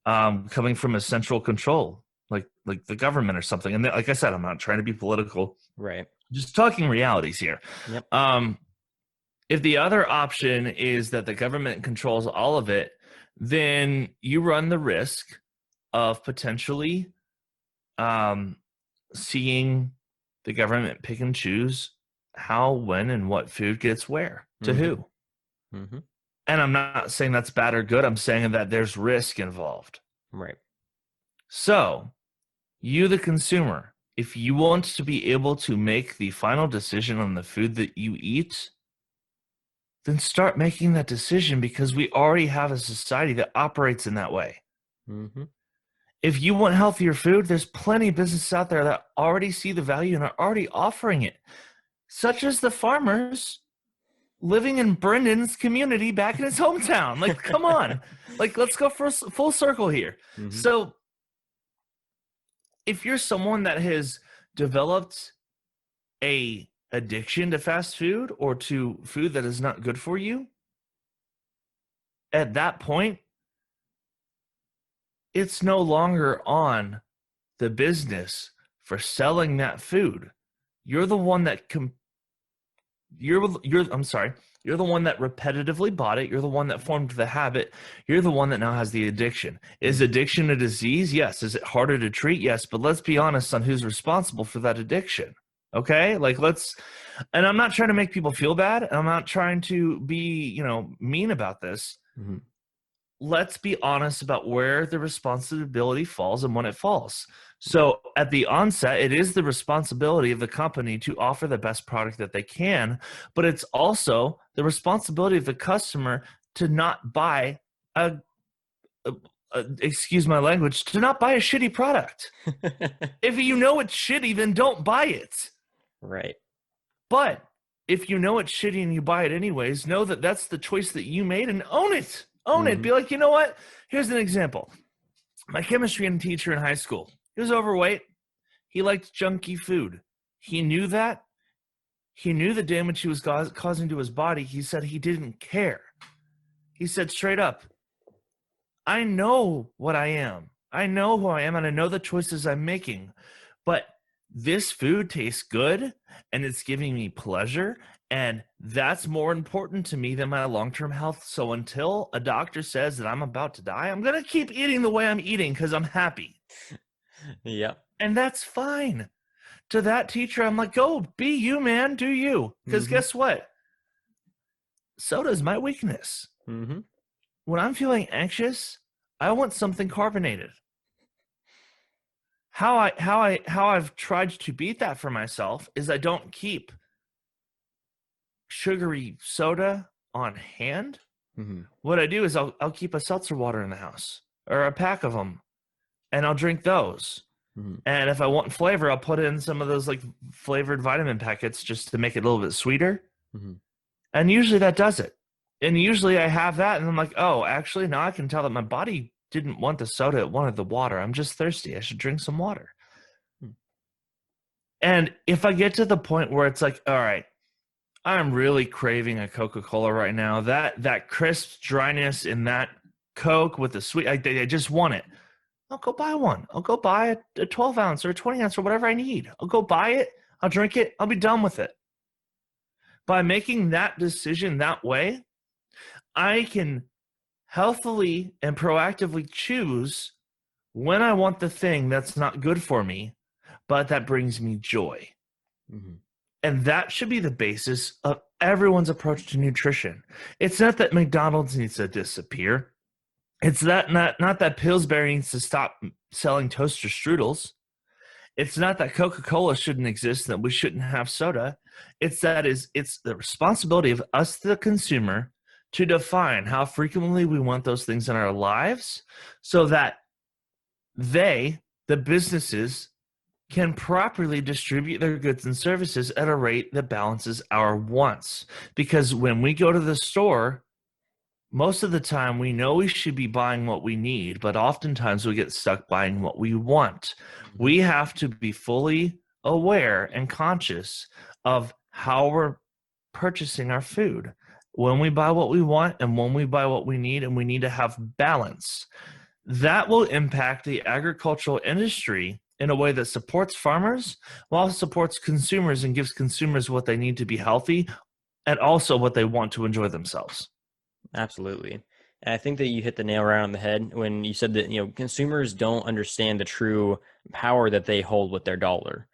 S1: coming from a central control, like the government or something. And like I said, I'm not trying to be political,
S2: Right.
S1: just talking realities here.
S2: Yep.
S1: If the other option is that the government controls all of it, then you run the risk of potentially seeing the government pick and choose how, when, and what food gets where to
S2: Mm-hmm.
S1: who.
S2: Mm-hmm.
S1: And I'm not saying that's bad or good. I'm saying that there's risk involved.
S2: Right.
S1: So, you, the consumer, if you want to be able to make the final decision on the food that you eat, then start making that decision because we already have a society that operates in that way.
S2: Mm-hmm.
S1: If you want healthier food, there's plenty of businesses out there that already see the value and are already offering it, such as the farmers living in Brendan's community back in his hometown. Like, come on. Like, let's go for full circle here.
S2: Mm-hmm.
S1: So if you're someone that has developed a addiction to fast food or to food that is not good for you, at that point, it's no longer on the business for selling that food. You're the one that you're the one that repetitively bought it. You're the one that formed the habit. You're the one that now has the addiction. Is addiction a disease? Yes. Is it harder to treat? Yes. But let's be honest on who's responsible for that addiction. Okay? Like and I'm not trying to make people feel bad. I'm not trying to be, mean about this.
S2: Mm-hmm.
S1: Let's be honest about where the responsibility falls and when it falls. So at the onset, it is the responsibility of the company to offer the best product that they can, but it's also the responsibility of the customer to not buy excuse my language, to not buy a shitty product. If you know it's shitty, then don't buy it.
S2: Right.
S1: But if you know it's shitty and you buy it anyways, know that that's the choice that you made and own it. Own it. Be like, you know what? Here's an example. My chemistry teacher in high school, he was overweight. He liked junky food. He knew that. He knew the damage he was causing to his body. He said he didn't care. He said straight up, I know what I am. I know who I am, and I know the choices I'm making. But this food tastes good, and it's giving me pleasure, and that's more important to me than my long-term health. So until a doctor says that I'm about to die, I'm going to keep eating the way I'm eating because I'm happy.
S2: Yep.
S1: And that's fine. To that teacher, I'm like, go be you, man. Do you. Because guess what? Soda is my weakness.
S2: Mm-hmm.
S1: When I'm feeling anxious, I want something carbonated. How I've tried to beat that for myself is I don't keep sugary soda on hand.
S2: Mm-hmm.
S1: What I do is I'll keep a seltzer water in the house or a pack of them, and I'll drink those.
S2: Mm-hmm.
S1: And if I want flavor, I'll put in some of those like flavored vitamin packets just to make it a little bit sweeter.
S2: Mm-hmm.
S1: And usually that does it. And usually I have that, and I'm like, oh, actually, now I can tell that my body didn't want the soda, it wanted the water. I'm just thirsty. I should drink some water. And if I get to the point where it's like, all right, I'm really craving a Coca-Cola right now, that crisp dryness in that Coke with the sweet, I just want it. I'll go buy one. I'll go buy a 12 ounce or a 20 ounce or whatever I need. I'll go buy it. I'll drink it. I'll be done with it. By making that decision that way, I can healthily and proactively choose when I want the thing that's not good for me, but that brings me joy.
S2: Mm-hmm.
S1: And that should be the basis of everyone's approach to nutrition. It's not that McDonald's needs to disappear. It's not that Pillsbury needs to stop selling toaster strudels. It's not that Coca-Cola shouldn't exist, that we shouldn't have soda. It's the responsibility of us, the consumer, to define how frequently we want those things in our lives so that the businesses, can properly distribute their goods and services at a rate that balances our wants. Because when we go to the store, most of the time we know we should be buying what we need, but oftentimes we get stuck buying what we want.
S2: Mhm.
S1: We have to be fully aware and conscious of how we're purchasing our food. When we buy what we want and when we buy what we need, and we need to have balance. That will impact the agricultural industry in a way that supports farmers while supports consumers and gives consumers what they need to be healthy and also what they want to enjoy themselves.
S2: Absolutely. And I think that you hit the nail right on the head when you said that, consumers don't understand the true power that they hold with their dollar.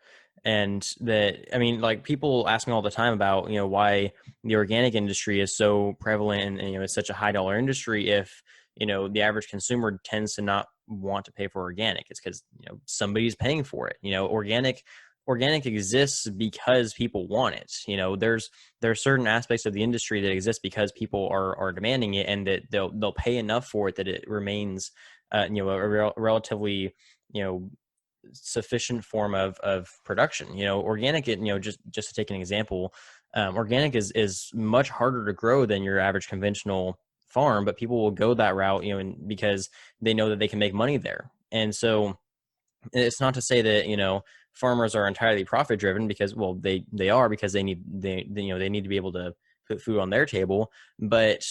S2: And that, I mean, like people ask me all the time about, why the organic industry is so prevalent and it's such a high dollar industry if, the average consumer tends to not want to pay for organic. It's because, somebody's paying for it. Organic exists because people want it. There are certain aspects of the industry that exist because people are demanding it, and that they'll pay enough for it that it remains, a relatively, sufficient form of production. Organic, just to take an example, organic is much harder to grow than your average conventional farm, but people will go that route, and because they know that they can make money there. And so it's not to say that farmers are entirely profit driven, because well they are, because they need to be able to put food on their table, but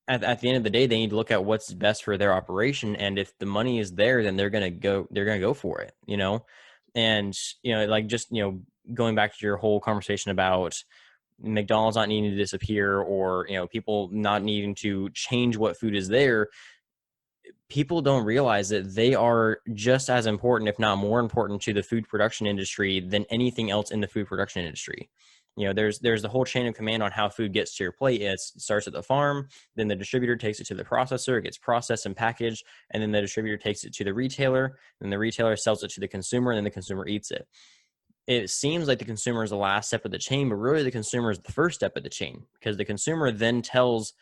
S2: at the end of the day they need to look at what's best for their operation, and if the money is there then they're going to go for it. And like just going back to your whole conversation about McDonald's not needing to disappear, or people not needing to change what food is there, people don't realize that they are just as important, if not more important, to the food production industry than anything else in the food production industry. There's the whole chain of command on how food gets to your plate. It starts at the farm, then the distributor takes it to the processor, it gets processed and packaged, and then the distributor takes it to the retailer, and the retailer sells it to the consumer, and then the consumer eats it. It seems like the consumer is the last step of the chain, but really the consumer is the first step of the chain, because the consumer then tells,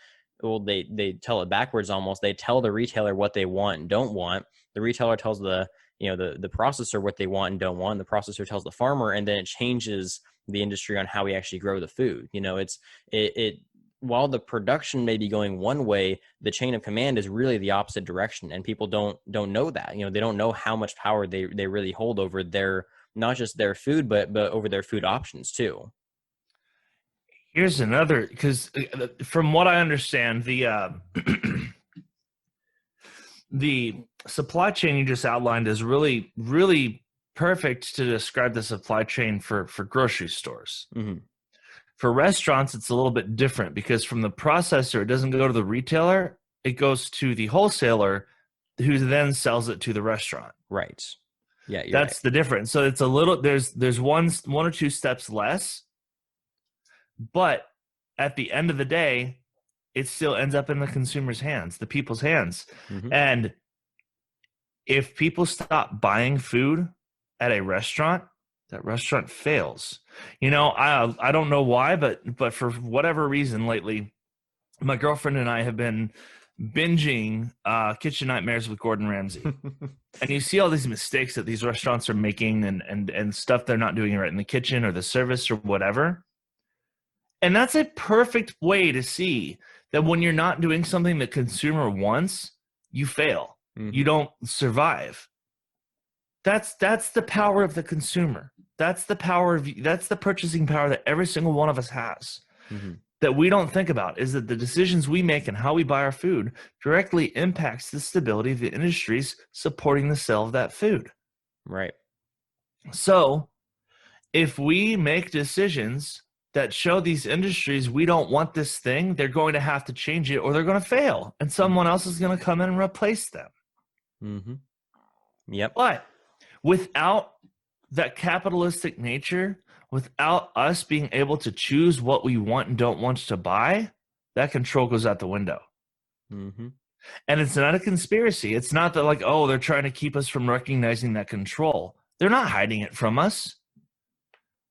S2: well, they tell it backwards almost. They tell the retailer what they want and don't want. The retailer tells the processor what they want and don't want. The processor tells the farmer, and then it changes the industry on how we actually grow the food. It while the production may be going one way, the chain of command is really the opposite direction, and people don't know that. They don't know how much power they really hold over their, not just their food, but over their food options too.
S1: Here's another, because from what I understand, the supply chain you just outlined is really, really perfect to describe the supply chain for grocery stores.
S2: Mm-hmm.
S1: For restaurants, it's a little bit different, because from the processor, it doesn't go to the retailer, it goes to the wholesaler, who then sells it to the restaurant.
S2: Right. Yeah, you're right.
S1: That's the difference. So it's a little, there's one or two steps less, but at the end of the day, it still ends up in the consumer's hands, the people's hands.
S2: Mm-hmm.
S1: And if people stop buying food at a restaurant, that restaurant fails. I don't know why, but for whatever reason lately, my girlfriend and I have been binging Kitchen Nightmares with Gordon Ramsay. And you see all these mistakes that these restaurants are making, and stuff they're not doing right in the kitchen or the service or whatever. And that's a perfect way to see that when you're not doing something the consumer wants, you fail.
S2: Mm-hmm.
S1: You don't survive. That's the power of the consumer. That's the purchasing power that every single one of us has.
S2: Mm-hmm.
S1: That we don't think about, is that the decisions we make and how we buy our food directly impacts the stability of the industries supporting the sale of that food.
S2: Right.
S1: So if we make decisions that show these industries we don't want this thing, they're going to have to change it, or they're going to fail, and someone else is going to come in and replace them.
S2: Mm-hmm. Yep.
S1: But without that capitalistic nature, without us being able to choose what we want and don't want to buy, that control goes out the window.
S2: Mm-hmm.
S1: And it's not a conspiracy. It's not that like, oh, they're trying to keep us from recognizing that control. They're not hiding it from us.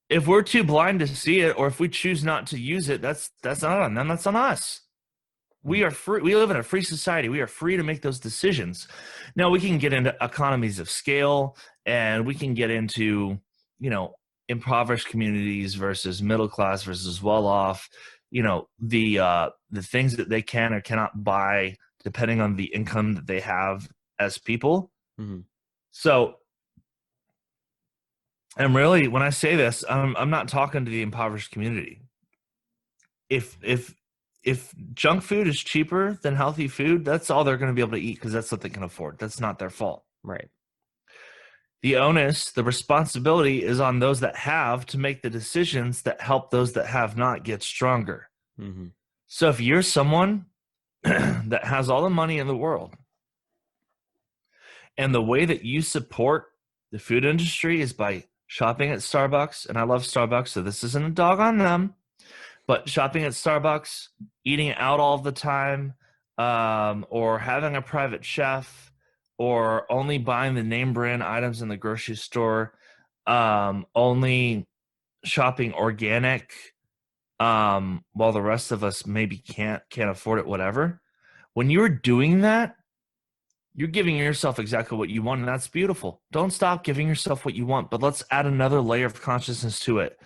S1: If we're too blind to see it, or if we choose not to use it, that's not on them, that's on us. We are free. We live in a free society. We are free to make those decisions. Now we can get into economies of scale, and we can get into, impoverished communities versus middle class versus well off. The things that they can or cannot buy depending on the income that they have as people.
S2: Mm-hmm.
S1: So, and really, when I say this, I'm not talking to the impoverished community. If junk food is cheaper than healthy food, that's all they're going to be able to eat because that's what they can afford. That's not their fault.
S2: Right.
S1: The onus, the responsibility is on those that have to make the decisions that help those that have not get stronger.
S2: Mm-hmm.
S1: So if you're someone that has all the money in the world, and the way that you support the food industry is by shopping at Starbucks, and I love Starbucks, so this isn't a dog on them, but shopping at Starbucks, eating out all the time, or having a private chef, or only buying the name brand items in the grocery store, only shopping organic, while the rest of us maybe can't afford it, whatever. When you're doing that, you're giving yourself exactly what you want, and that's beautiful. Don't stop giving yourself what you want, but let's add another layer of consciousness to it.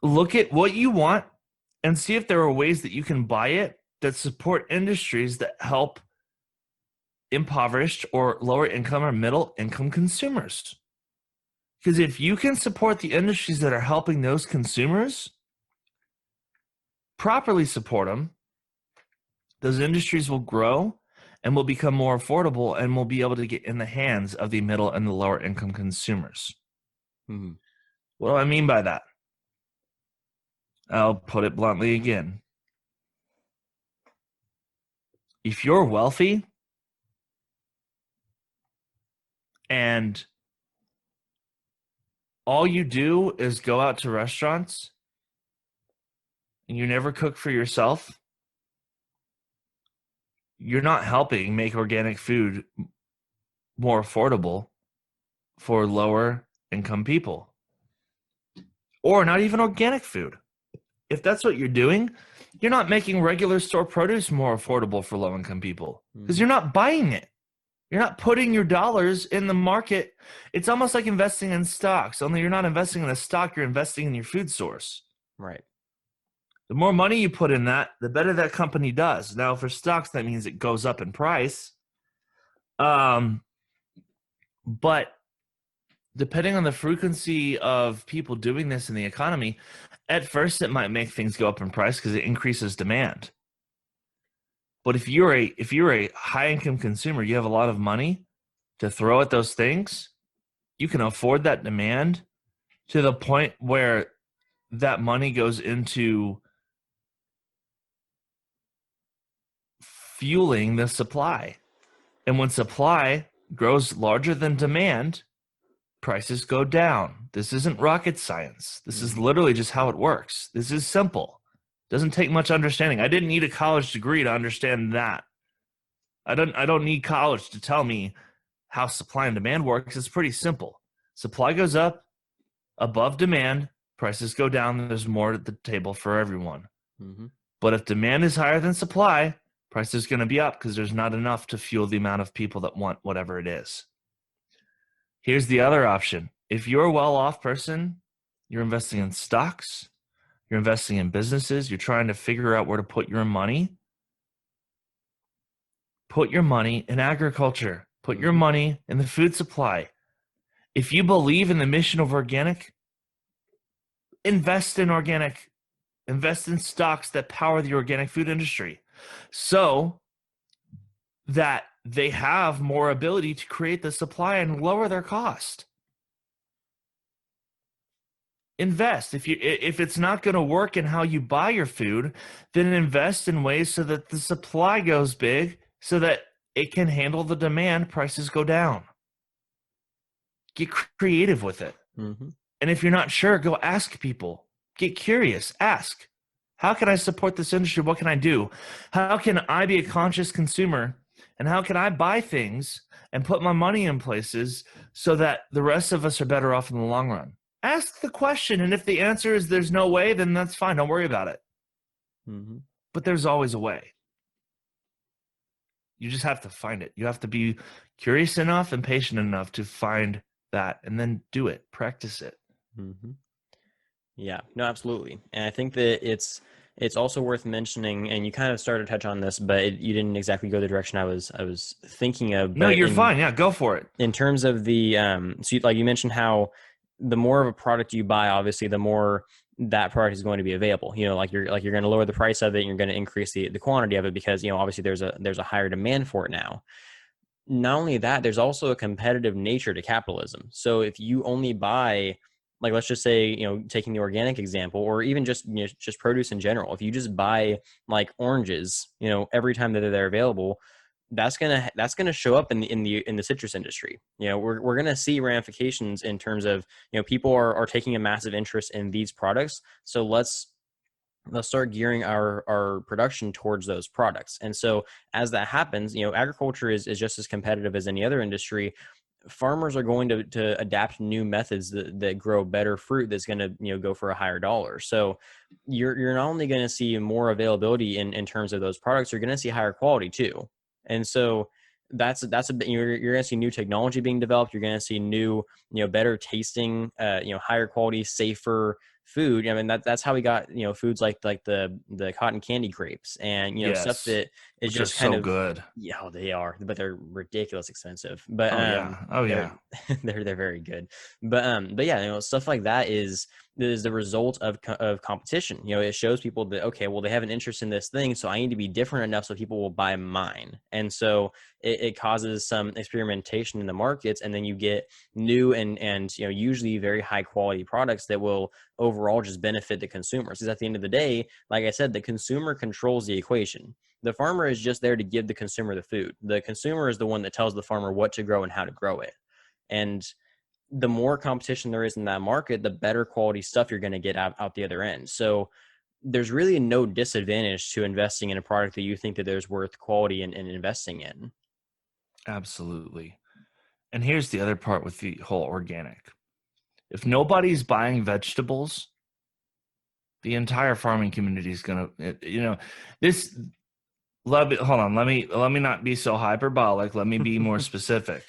S1: Look at what you want and see if there are ways that you can buy it that support industries that help impoverished or lower income or middle income consumers. Because if you can support the industries that are helping those consumers, properly support them, those industries will grow and will become more affordable and will be able to get in the hands of the middle and the lower income consumers.
S2: Mm-hmm.
S1: What do I mean by that? I'll put it bluntly again. If you're wealthy and all you do is go out to restaurants and you never cook for yourself, you're not helping make organic food more affordable for lower income people. Or not even organic food. If that's what you're doing, you're not making regular store produce more affordable for low income people because you're not buying it. You're not putting your dollars in the market. It's almost like investing in stocks, only you're not investing in a stock, you're investing in your food source.
S2: Right.
S1: The more money you put in that, the better that company does. Now, for stocks, that means it goes up in price. But depending on the frequency of people doing this in the economy, at first it might make things go up in price because it increases demand. But if you're a high income consumer, you have a lot of money to throw at those things, you can afford that demand to the point where that money goes into fueling the supply. And when supply grows larger than demand, prices go down. This isn't rocket science. This is literally just how it works. This is simple. Doesn't take much understanding. I didn't need a college degree to understand that. I don't need college to tell me how supply and demand works. It's pretty simple. Supply goes up above demand, prices go down, there's more at the table for everyone. Mm-hmm. But if demand is higher than supply, price is going to be up because there's not enough to fuel the amount of people that want whatever it is. Here's the other option. If you're a well-off person, you're investing in stocks, you're investing in businesses, you're trying to figure out where to put your money. Put your money in agriculture. Put your money in the food supply. If you believe in the mission of organic, invest in organic. Invest in stocks that power the organic food industry so that they have more ability to create the supply and lower their cost. Invest. If it's not going to work in how you buy your food, then invest in ways so that the supply goes big so that it can handle the demand, prices go down. Get creative with it. Mm-hmm. And if you're not sure, go ask people. Get curious. Ask. How can I support this industry? What can I do? How can I be a conscious consumer? And how can I buy things and put my money in places so that the rest of us are better off in the long run? Ask the question, and if the answer is there's no way, then that's fine. Don't worry about it. Mm-hmm. But there's always a way. You just have to find it. You have to be curious enough and patient enough to find that, and then do it, practice it.
S2: Mm-hmm. Yeah, no, absolutely. And I think that it's also worth mentioning, and you kind of started to touch on this, but you didn't exactly go the direction I was thinking of.
S1: No,
S2: But
S1: you're fine. Yeah, go for it.
S2: in terms of the so like you mentioned how the more of a product you buy, obviously the more that product is going to be available. Like you're going to lower the price of it, and you're going to increase the quantity of it because obviously there's a higher demand for it now. Not only that, there's also a competitive nature to capitalism. So if you only buy, like, let's just say, taking the organic example, or even just just produce in general, if you just buy like oranges, every time that they're available, that's gonna show up in the citrus industry. We're gonna see ramifications in terms of people are taking a massive interest in these products. So let's start gearing our production towards those products. And so as that happens, agriculture is just as competitive as any other industry. Farmers are going to adapt new methods that grow better fruit that's going to go for a higher dollar. So you're not only going to see more availability in terms of those products, you're going to see higher quality too. And so that's a bit, you're going to see new technology being developed. You're going to see new better tasting, higher quality, safer food. I mean, that's how we got foods like the cotton candy grapes, and stuff
S1: Yes,
S2: that is
S1: which are
S2: just kind
S1: so
S2: of,
S1: good.
S2: yeah, they are, but they're ridiculous expensive. But
S1: Oh yeah. Oh
S2: they're
S1: yeah.
S2: they're very good. But yeah, stuff like that is the result of competition. It shows people that, okay, well, they have an interest in this thing, so I need to be different enough so people will buy mine. And so it causes some experimentation in the markets, and then you get new and usually very high quality products that will overall just benefit the consumers. Because at the end of the day, like I said, the consumer controls the equation. The farmer is just there to give the consumer the food. The consumer is the one that tells the farmer what to grow and how to grow it. And the more competition there is in that market, the better quality stuff you're going to get out the other end. So there's really no disadvantage to investing in a product that you think that there's worth quality in investing in.
S1: Absolutely. And here's the other part with the whole organic. If nobody's buying vegetables, the entire farming community is gonna, this. Hold on. Let me not be so hyperbolic. Let me be more specific.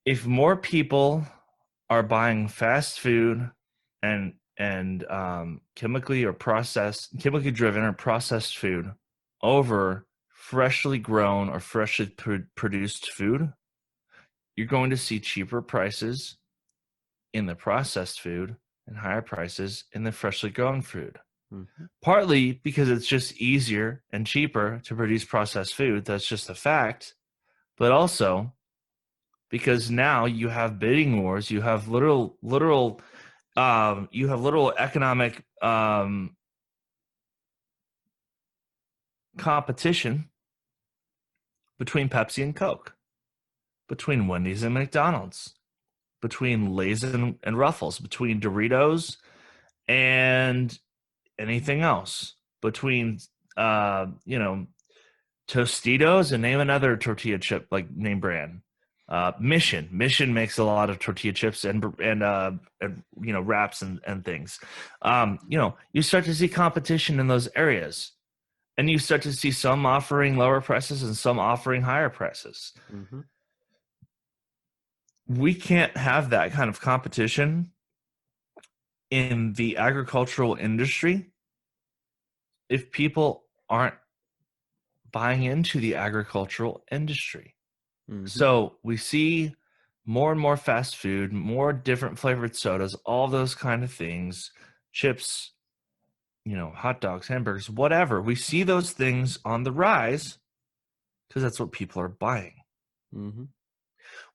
S1: If more people are buying fast food and chemically driven or processed food over freshly grown or freshly produced food, you're going to see cheaper prices in the processed food and higher prices in the freshly grown food.
S2: Mm-hmm.
S1: Partly because it's just easier and cheaper to produce processed food. That's just a fact. But also because now you have bidding wars, you have literal economic competition between Pepsi and Coke, between Wendy's and McDonald's, between Lay's and Ruffles, between Doritos and anything else, between uh, you know, Tostitos and name another tortilla chip like name brand. Mission makes a lot of tortilla chips and wraps and things. You start to see competition in those areas, and you start to see some offering lower prices and some offering higher prices.
S2: Mm-hmm.
S1: We can't have that kind of competition in the agricultural industry if people aren't buying into the agricultural industry.
S2: Mm-hmm.
S1: So we see more and more fast food, more different flavored sodas, all those kind of things, chips, hot dogs, hamburgers, whatever. We see those things on the rise because that's what people are buying.
S2: Mm-hmm.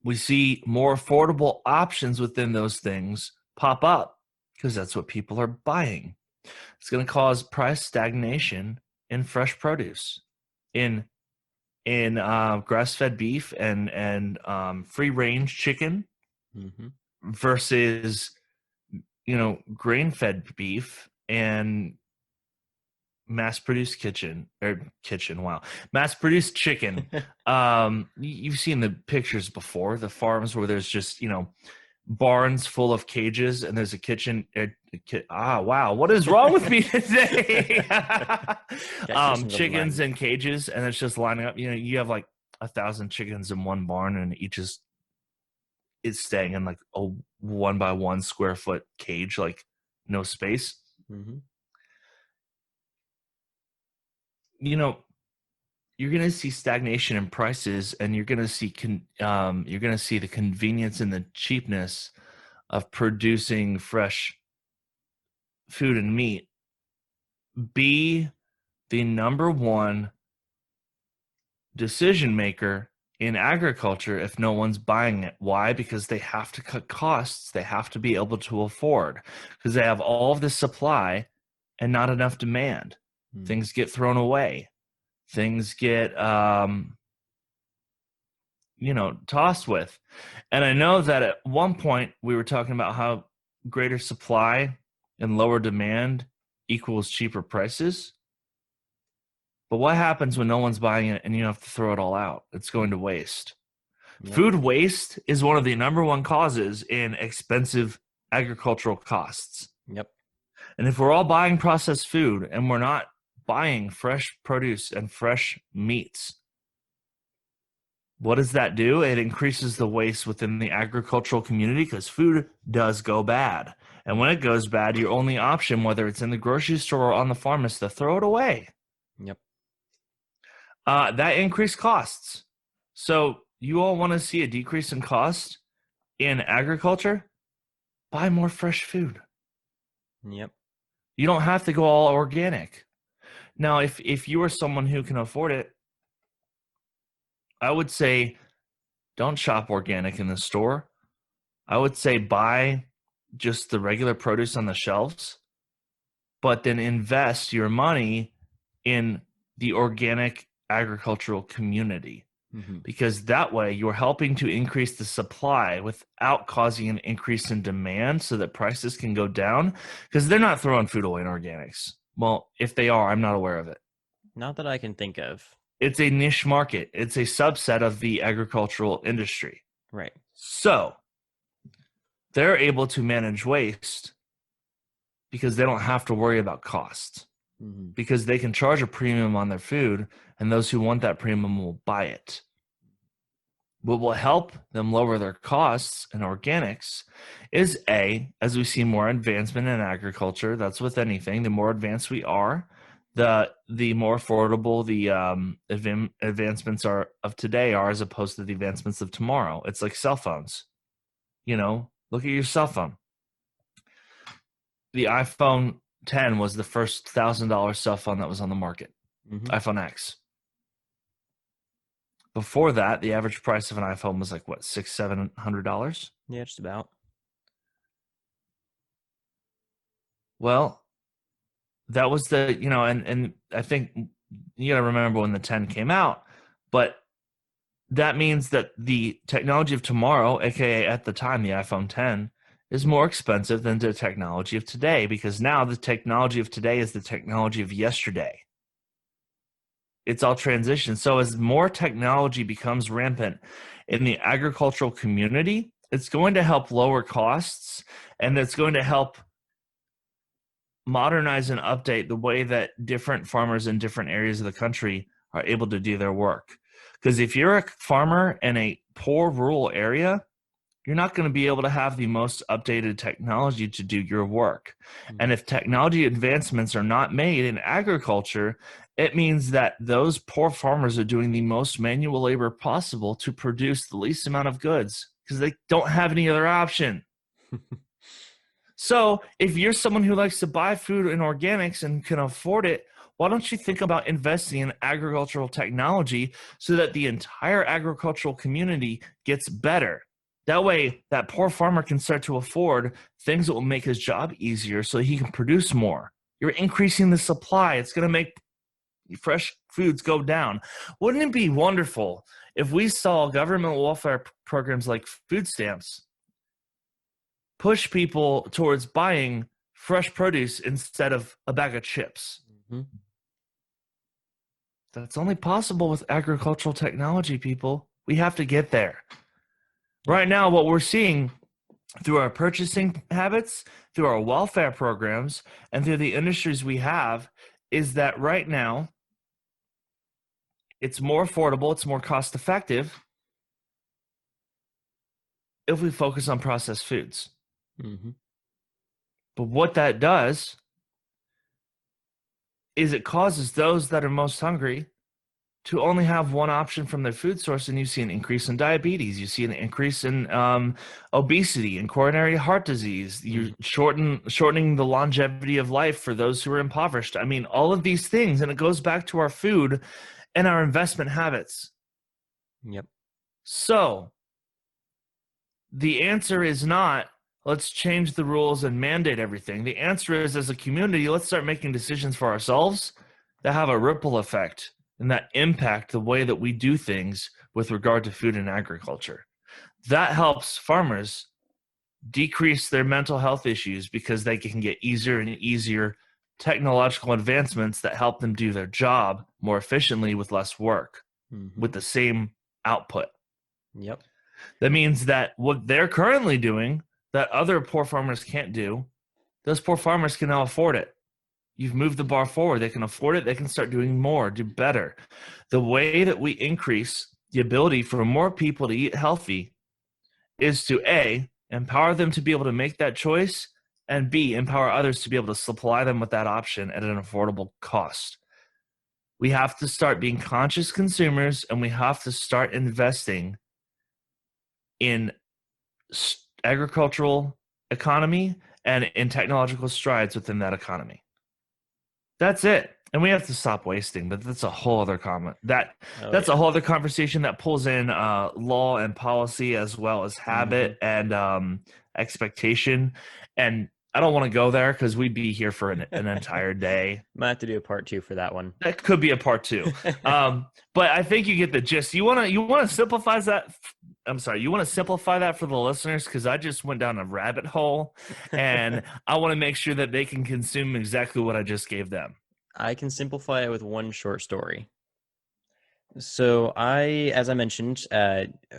S1: We see more affordable options within those things pop up because that's what people are buying. It's going to cause price stagnation in fresh produce, in grass-fed beef and free-range chicken
S2: Mm-hmm.
S1: versus grain-fed beef and mass-produced mass-produced chicken. You've seen the pictures before, the farms where there's just barns full of cages, and there's a kitchen. Wow, what is wrong with me today? Chickens in cages, and it's just lining up. You have like 1,000 chickens in one barn, and each is staying in like a 1 by 1 square foot cage, like no space.
S2: Mm-hmm.
S1: You're going to see stagnation in prices, and you're going to see the convenience and the cheapness of producing fresh food and meat be the number one decision maker in agriculture if no one's buying it. Why? Because they have to cut costs. They have to be able to afford, because they have all of this supply and not enough demand. Things get thrown away. Things get tossed with. And I know that at one point we were talking about how greater supply and lower demand equals cheaper prices. But what happens when no one's buying it and you have to throw it all out? It's going to waste. Yep. Food waste is one of the number one causes in expensive agricultural costs.
S2: Yep.
S1: And if we're all buying processed food and we're not buying fresh produce and fresh meats, what does that do? It increases the waste within the agricultural community, because food does go bad. And when it goes bad, your only option, whether it's in the grocery store or on the farm, is to throw it away.
S2: Yep.
S1: That increased costs. So you all want to see a decrease in cost in agriculture? Buy more fresh food.
S2: Yep.
S1: You don't have to go all organic. Now, if you are someone who can afford it, I would say don't shop organic in the store. I would say buy just the regular produce on the shelves, but then invest your money in the organic agricultural community, because that way you're helping to increase the supply without causing an increase in demand, so that prices can go down, because they're not throwing food away in organics. Well, if they are, I'm not aware of it.
S2: Not that I can think of.
S1: It's a niche market. It's a subset of the agricultural industry.
S2: Right.
S1: So they're able to manage waste because they don't have to worry about costs, because they can charge a premium on their food, and those who want that premium will buy it. What will help them lower their costs in organics is, as we see more advancement in agriculture, that's with anything, the more advanced we are, the more affordable the advancements of today are, as opposed to the advancements of tomorrow. It's like cell phones. Look at your cell phone. The iPhone 10 was the first $1,000 cell phone that was on the market. iPhone X. Before that, the average price of an iPhone was like, what, $600-700?
S2: Yeah, just about.
S1: Well, that was the, and I think you got to remember when the 10 came out, but that means that the technology of tomorrow, aka at the time the iPhone 10, is more expensive than the technology of today, because now the technology of today is the technology of yesterday. It's all transition. So as more technology becomes rampant in the agricultural community, it's going to help lower costs, and it's going to help modernize and update the way that different farmers in different areas of the country are able to do their work. Because if you're a farmer in a poor rural area, you're not going to be able to have the most updated technology to do your work. And if technology advancements are not made in agriculture, it means that those poor farmers are doing the most manual labor possible to produce the least amount of goods, because they don't have any other option. So if you're someone who likes to buy food in organics and can afford it, why don't you think about investing in agricultural technology so that the entire agricultural community gets better? That way, that poor farmer can start to afford things that will make his job easier so he can produce more. You're increasing the supply. It's going to make fresh foods go down. Wouldn't it be wonderful if we saw government welfare programs like food stamps push people towards buying fresh produce instead of a bag of chips? That's only possible with agricultural technology, people. We have to get there. Right now, what we're seeing through our purchasing habits, through our welfare programs, and through the industries we have, is that right now it's more affordable, it's more cost effective if we focus on processed foods.
S2: Mm-hmm.
S1: But what that does is it causes those that are most hungry to only have one option from their food source, and you see an increase in diabetes, you see an increase in obesity and coronary heart disease. You're
S2: Mm-hmm.
S1: shortening the longevity of life for those who are impoverished. I mean, all of these things, and it goes back to our food and our investment habits.
S2: Yep.
S1: So the answer is not let's change the rules and mandate everything. The answer is, as a community, let's start making decisions for ourselves that have a ripple effect and that impact the way that we do things with regard to food and agriculture. That helps farmers decrease their mental health issues because they can get easier and easier technological advancements that help them do their job more efficiently with less work,
S2: Mm-hmm.
S1: with the same output.
S2: Yep.
S1: That means that what they're currently doing that other poor farmers can't do, those poor farmers can now afford it. You've moved the bar forward. They can afford it. They can start doing more, do better. The way that we increase the ability for more people to eat healthy is to A, empower them to be able to make that choice, and B, empower others to be able to supply them with that option at an affordable cost. We have to start being conscious consumers, and we have to start investing in agricultural economy and in technological strides within that economy. That's it. And we have to stop wasting, but that's a whole other comment.
S2: Oh
S1: That's
S2: yeah.
S1: a whole other conversation that pulls in law and policy as well as
S2: Mm-hmm.
S1: habit and expectation. And I don't want to go there because we'd be here for an entire day.
S2: Might have to do a part 2 for that one.
S1: That could be a part two. But I think you get the gist. You want to simplify that. I'm sorry. You want to simplify that for the listeners because I just went down a rabbit hole, and I want to make sure that they can consume exactly what I just gave them.
S2: I can simplify it with one short story. So as I mentioned,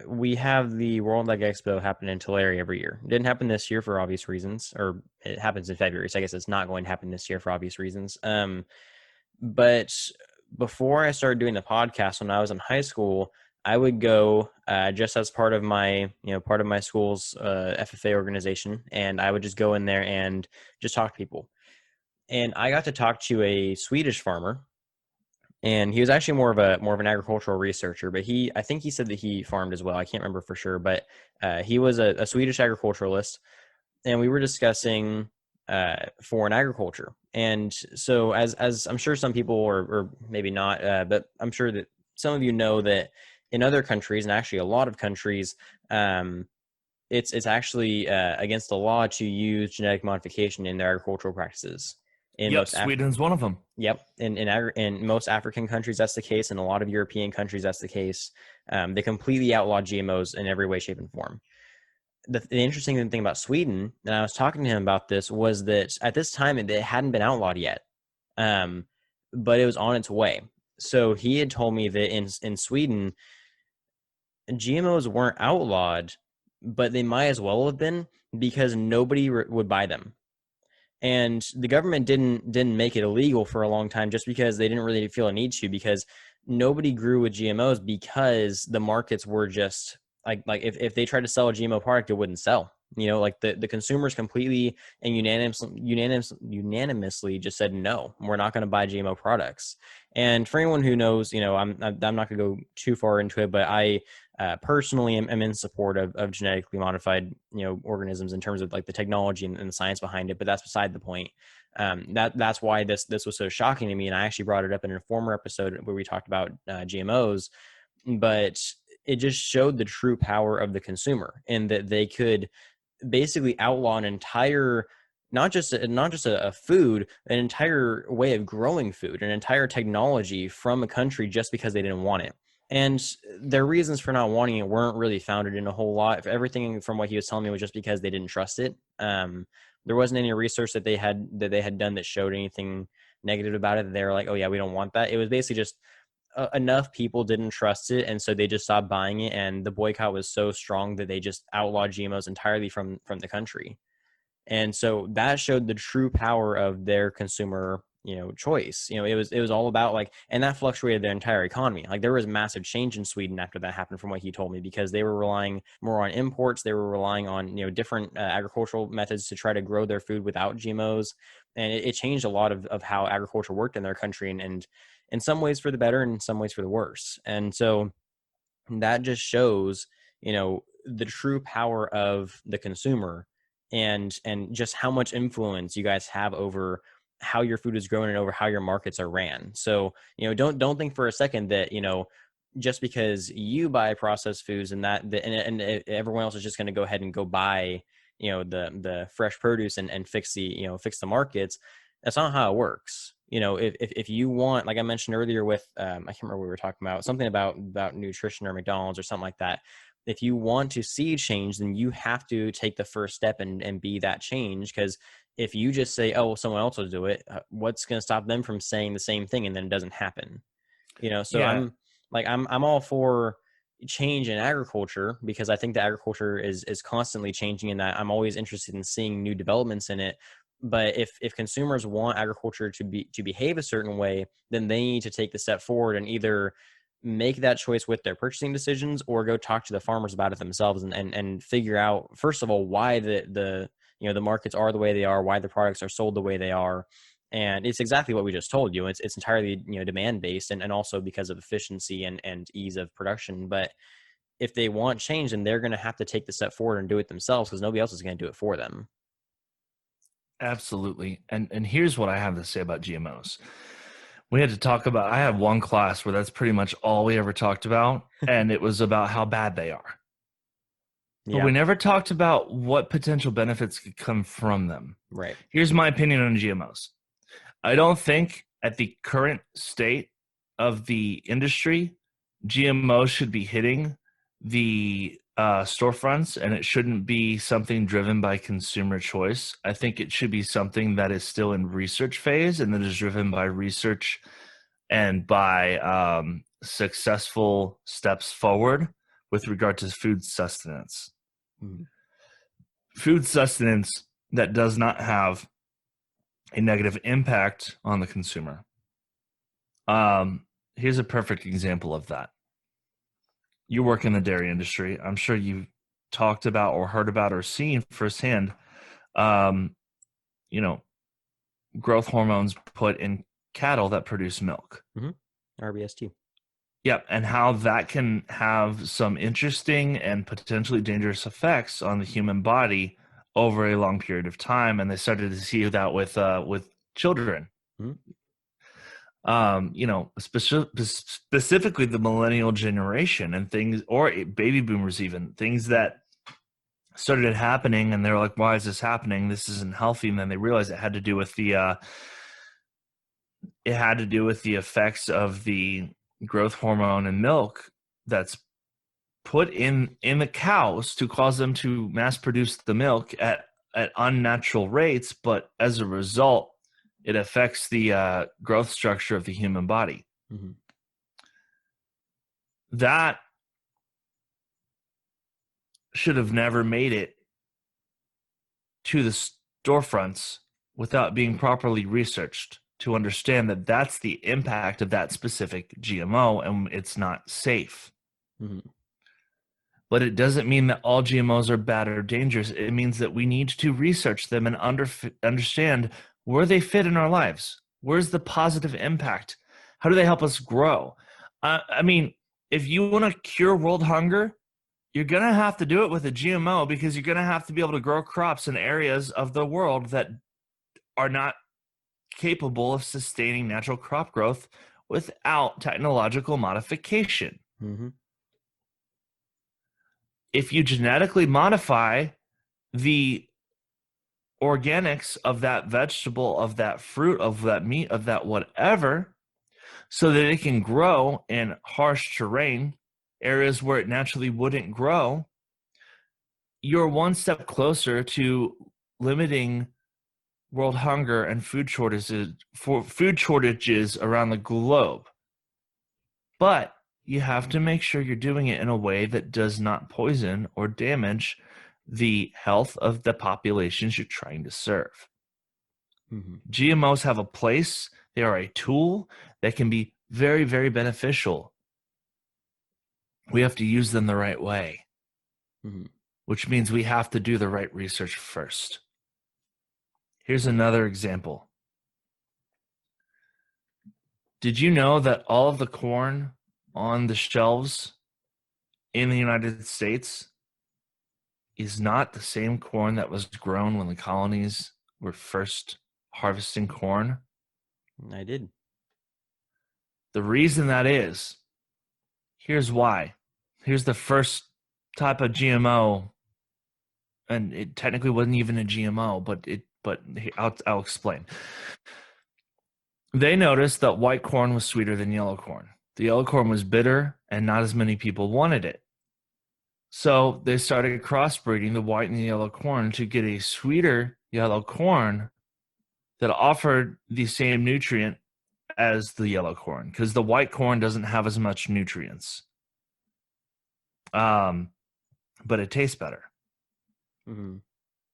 S2: we have the World Leg Expo happen in Tulare every year. It didn't happen this year for obvious reasons, or it happens in February, so I guess it's not going to happen this year for obvious reasons. But before I started doing the podcast, when I was in high school, I would go just as part of my school's FFA organization, and I would just go in there and just talk to people. And I got to talk to a Swedish farmer, and he was actually more of an agricultural researcher, but I think he said that he farmed as well. I can't remember for sure, but he was a Swedish agriculturalist, and we were discussing foreign agriculture. And so as I'm sure some people, or maybe not, but I'm sure that some of you know that in other countries, and actually a lot of countries, it's actually against the law to use genetic modification in their agricultural practices. In
S1: Yep,
S2: most
S1: Sweden's one of them.
S2: Yep. In most African countries, that's the case. In a lot of European countries, that's the case. They completely outlaw GMOs in every way, shape, and form. The interesting thing about Sweden, and I was talking to him about this, was that at this time it hadn't been outlawed yet, but it was on its way. So he had told me that in Sweden, GMOs weren't outlawed, but they might as well have been because nobody would buy them. And the government didn't make it illegal for a long time just because they didn't really feel a need to, because nobody grew with GMOs because the markets were just like if they tried to sell a GMO product, it wouldn't sell. Like the consumers completely and unanimously just said no, we're not going to buy GMO products. And for anyone who knows, I'm not going to go too far into it, but I personally am in support of genetically modified organisms in terms of like the technology and the science behind it, but that's beside the point. That's why this was so shocking to me, and I actually brought it up in a former episode where we talked about GMOs. But it just showed the true power of the consumer, and that they could basically outlaw an entire not just a food, an entire way of growing food, an entire technology from a country just because they didn't want it. And their reasons for not wanting it weren't really founded in a whole lot. If everything from what he was telling me was just because they didn't trust it. There wasn't any research that they had done that showed anything negative about it. They were like, oh yeah, we don't want that. It was basically just enough people didn't trust it, and so they just stopped buying it. And the boycott was so strong that they just outlawed GMOs entirely from the country. And so that showed the true power of their consumer, choice. It was all about like, and that fluctuated their entire economy. Like there was massive change in Sweden after that happened, from what he told me, because they were relying more on imports. They were relying on different agricultural methods to try to grow their food without GMOs, and it changed a lot of how agriculture worked in their country, and in some ways for the better, and in some ways for the worse. And so that just shows the true power of the consumer, and just how much influence you guys have over how your food is grown and over how your markets are ran. So don't think for a second that just because you buy processed foods and and everyone else is just going to go ahead and go buy the fresh produce and fix the markets. That's not how it works. If you want, like I mentioned earlier with I can't remember what we were talking about, something about nutrition or McDonald's or something like that. If you want to see change, then you have to take the first step and be that change. Because if you just say, oh, well, someone else will do it, what's going to stop them from saying the same thing, and then it doesn't happen? So
S1: Yeah,
S2: I'm all for change in agriculture, because I think that agriculture is constantly changing, and that I'm always interested in seeing new developments in it. But if consumers want agriculture to behave a certain way, then they need to take the step forward and either make that choice with their purchasing decisions, or go talk to the farmers about it themselves, and figure out, first of all, why the markets are the way they are, why the products are sold the way they are. And it's exactly what we just told you. It's entirely demand based, and also because of efficiency and ease of production. But if they want change, then they're going to have to take the step forward and do it themselves, because nobody else is going to do it for them.
S1: absolutely. And here's what I have to say about GMOs. We had to talk about, I have one class where that's pretty much all we ever talked about, and it was about how bad they are. But
S2: Yeah.
S1: we never talked about what potential benefits could come from them.
S2: Right.
S1: Here's my opinion on GMOs. I don't think at the current state of the industry, GMOs should be hitting the storefronts, and it shouldn't be something driven by consumer choice. I think it should be something that is still in research phase, and that is driven by research and by successful steps forward with regard to food sustenance.
S2: Mhm.
S1: Food sustenance that does not have a negative impact on the consumer. Here's a perfect example of that. You work in the dairy industry. I'm sure you've talked about or heard about or seen firsthand, um, you know, growth hormones put in cattle that produce milk.
S2: Mm-hmm. RBST.
S1: Yep, and how that can have some interesting and potentially dangerous effects on the human body over a long period of time. And they started to see that with children.
S2: Mm-hmm.
S1: Specifically the millennial generation and things, or baby boomers, even things that started happening, and they're like, "Why is this happening? This isn't healthy." And then they realized it had to do with the effects of the growth hormone in milk that's put in the cows to cause them to mass produce the milk at unnatural rates, but as a result, it affects the growth structure of the human body.
S2: Mm-hmm.
S1: That should have never made it to the storefronts without being properly researched to understand that that's the impact of that specific GMO, and it's not safe.
S2: Mm-hmm.
S1: But it doesn't mean that all GMOs are bad or dangerous. It means that we need to research them and understand where they fit in our lives. Where's the positive impact? How do they help us grow? I mean, if you want to cure world hunger, you're going to have to do it with a GMO, because you're going to have to be able to grow crops in areas of the world that are not capable of sustaining natural crop growth without technological modification.
S2: Mm-hmm.
S1: If you genetically modify the organics of that vegetable, of that fruit, of that meat, of that whatever, so that it can grow in harsh terrain, areas where it naturally wouldn't grow, you're one step closer to limiting world hunger and food shortages around the globe. But you have to make sure you're doing it in a way that does not poison or damage the health of the populations you're trying to serve.
S2: Mm-hmm.
S1: GMOs have a place. They are a tool that can be very, very beneficial. We have to use them the right way,
S2: Mm-hmm.
S1: which means we have to do the right research first. Here's another example. Did you know that all of the corn on the shelves in the United States is not the same corn that was grown when the colonies were first harvesting corn?
S2: I did.
S1: The reason that is, here's why. Here's the first type of GMO, and it technically wasn't even a GMO, but I'll explain. They noticed that white corn was sweeter than yellow corn. The yellow corn was bitter, and not as many people wanted it. So they started crossbreeding the white and the yellow corn to get a sweeter yellow corn that offered the same nutrient as the yellow corn, because the white corn doesn't have as much nutrients. But it tastes better.
S2: Mm-hmm.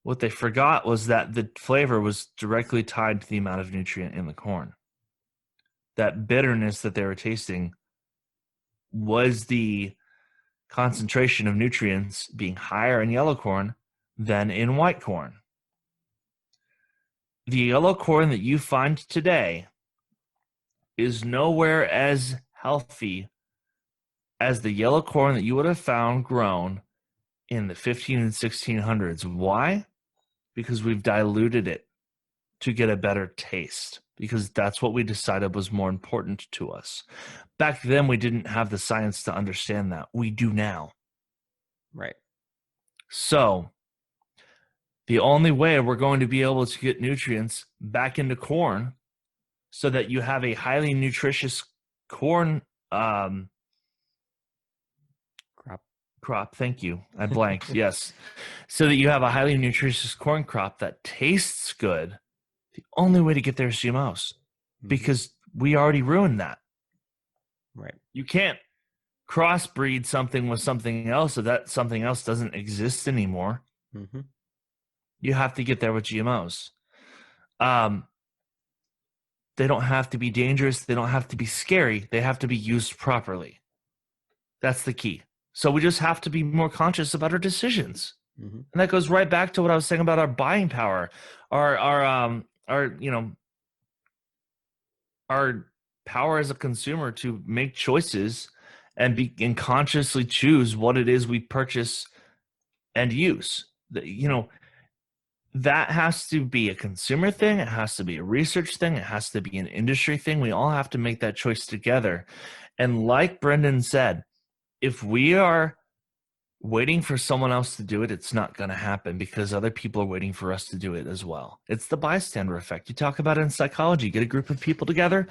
S1: What they forgot was that the flavor was directly tied to the amount of nutrient in the corn. That bitterness that they were tasting was the concentration of nutrients being higher in yellow corn than in white corn. The yellow corn that you find today is nowhere as healthy as the yellow corn that you would have found grown in the 15 and 1600s. Why? Because we've diluted it to get a better taste, because that's what we decided was more important to us. Back then, we didn't have the science to understand that. We do now.
S2: Right.
S1: So the only way we're going to be able to get nutrients back into corn so that you have a highly nutritious corn crop. Thank you. I blanked. Yes. So that you have a highly nutritious corn crop that tastes good. The only way to get there is GMOs, because we already ruined that.
S2: Right.
S1: You can't crossbreed something with something else so that something else doesn't exist anymore.
S2: Mm-hmm.
S1: You have to get there with GMOs. They don't have to be dangerous. They don't have to be scary. They have to be used properly. That's the key. So we just have to be more conscious about our decisions.
S2: Mm-hmm.
S1: And that goes right back to what I was saying about our buying power, our power as a consumer to make choices and consciously choose what it is we purchase and use. That has to be a consumer thing. It has to be a research thing. It has to be an industry thing. We all have to make that choice together. And like Brendan said, if we are waiting for someone else to do it, it's not going to happen, because other people are waiting for us to do it as well. It's the bystander effect. You talk about it in psychology. You get a group of people together.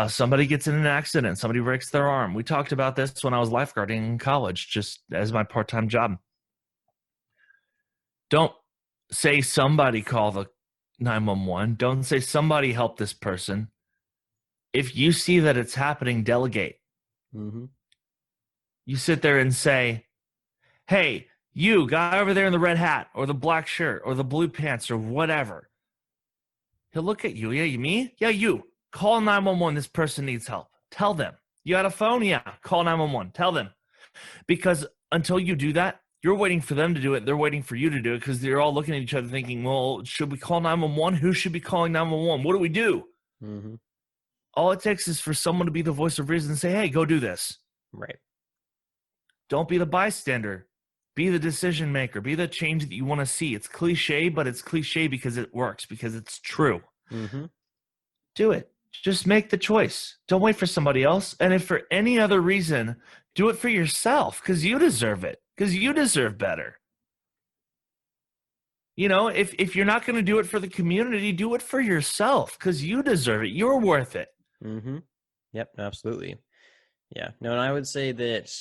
S1: Somebody gets in an accident. Somebody breaks their arm. We talked about this when I was lifeguarding in college, just as my part-time job. Don't say somebody call the 911. Don't say somebody help this person. If you see that it's happening, delegate.
S2: Mm-hmm.
S1: You sit there and say, hey, you guy over there in the red hat or the black shirt or the blue pants or whatever. He'll look at you. Yeah, you me? Yeah, you. Call 911. This person needs help. Tell them. You got a phone? Yeah. Call 911. Tell them. Because until you do that, you're waiting for them to do it. They're waiting for you to do it, because they're all looking at each other thinking, well, should we call 911? Who should be calling 911? What do we do?
S2: Mm-hmm.
S1: All it takes is for someone to be the voice of reason and say, hey, go do this.
S2: Right.
S1: Don't be the bystander. Be the decision maker. Be the change that you want to see. It's cliche, but it's cliche because it works, because it's true.
S2: Mm-hmm.
S1: Do it. Just make the choice. Don't wait for somebody else. And if for any other reason, do it for yourself, because you deserve it, because you deserve better. If you're not going to do it for the community, do it for yourself, because you deserve it. You're worth it.
S2: Mm-hmm. Yep, absolutely. Yeah. No, and I would say that,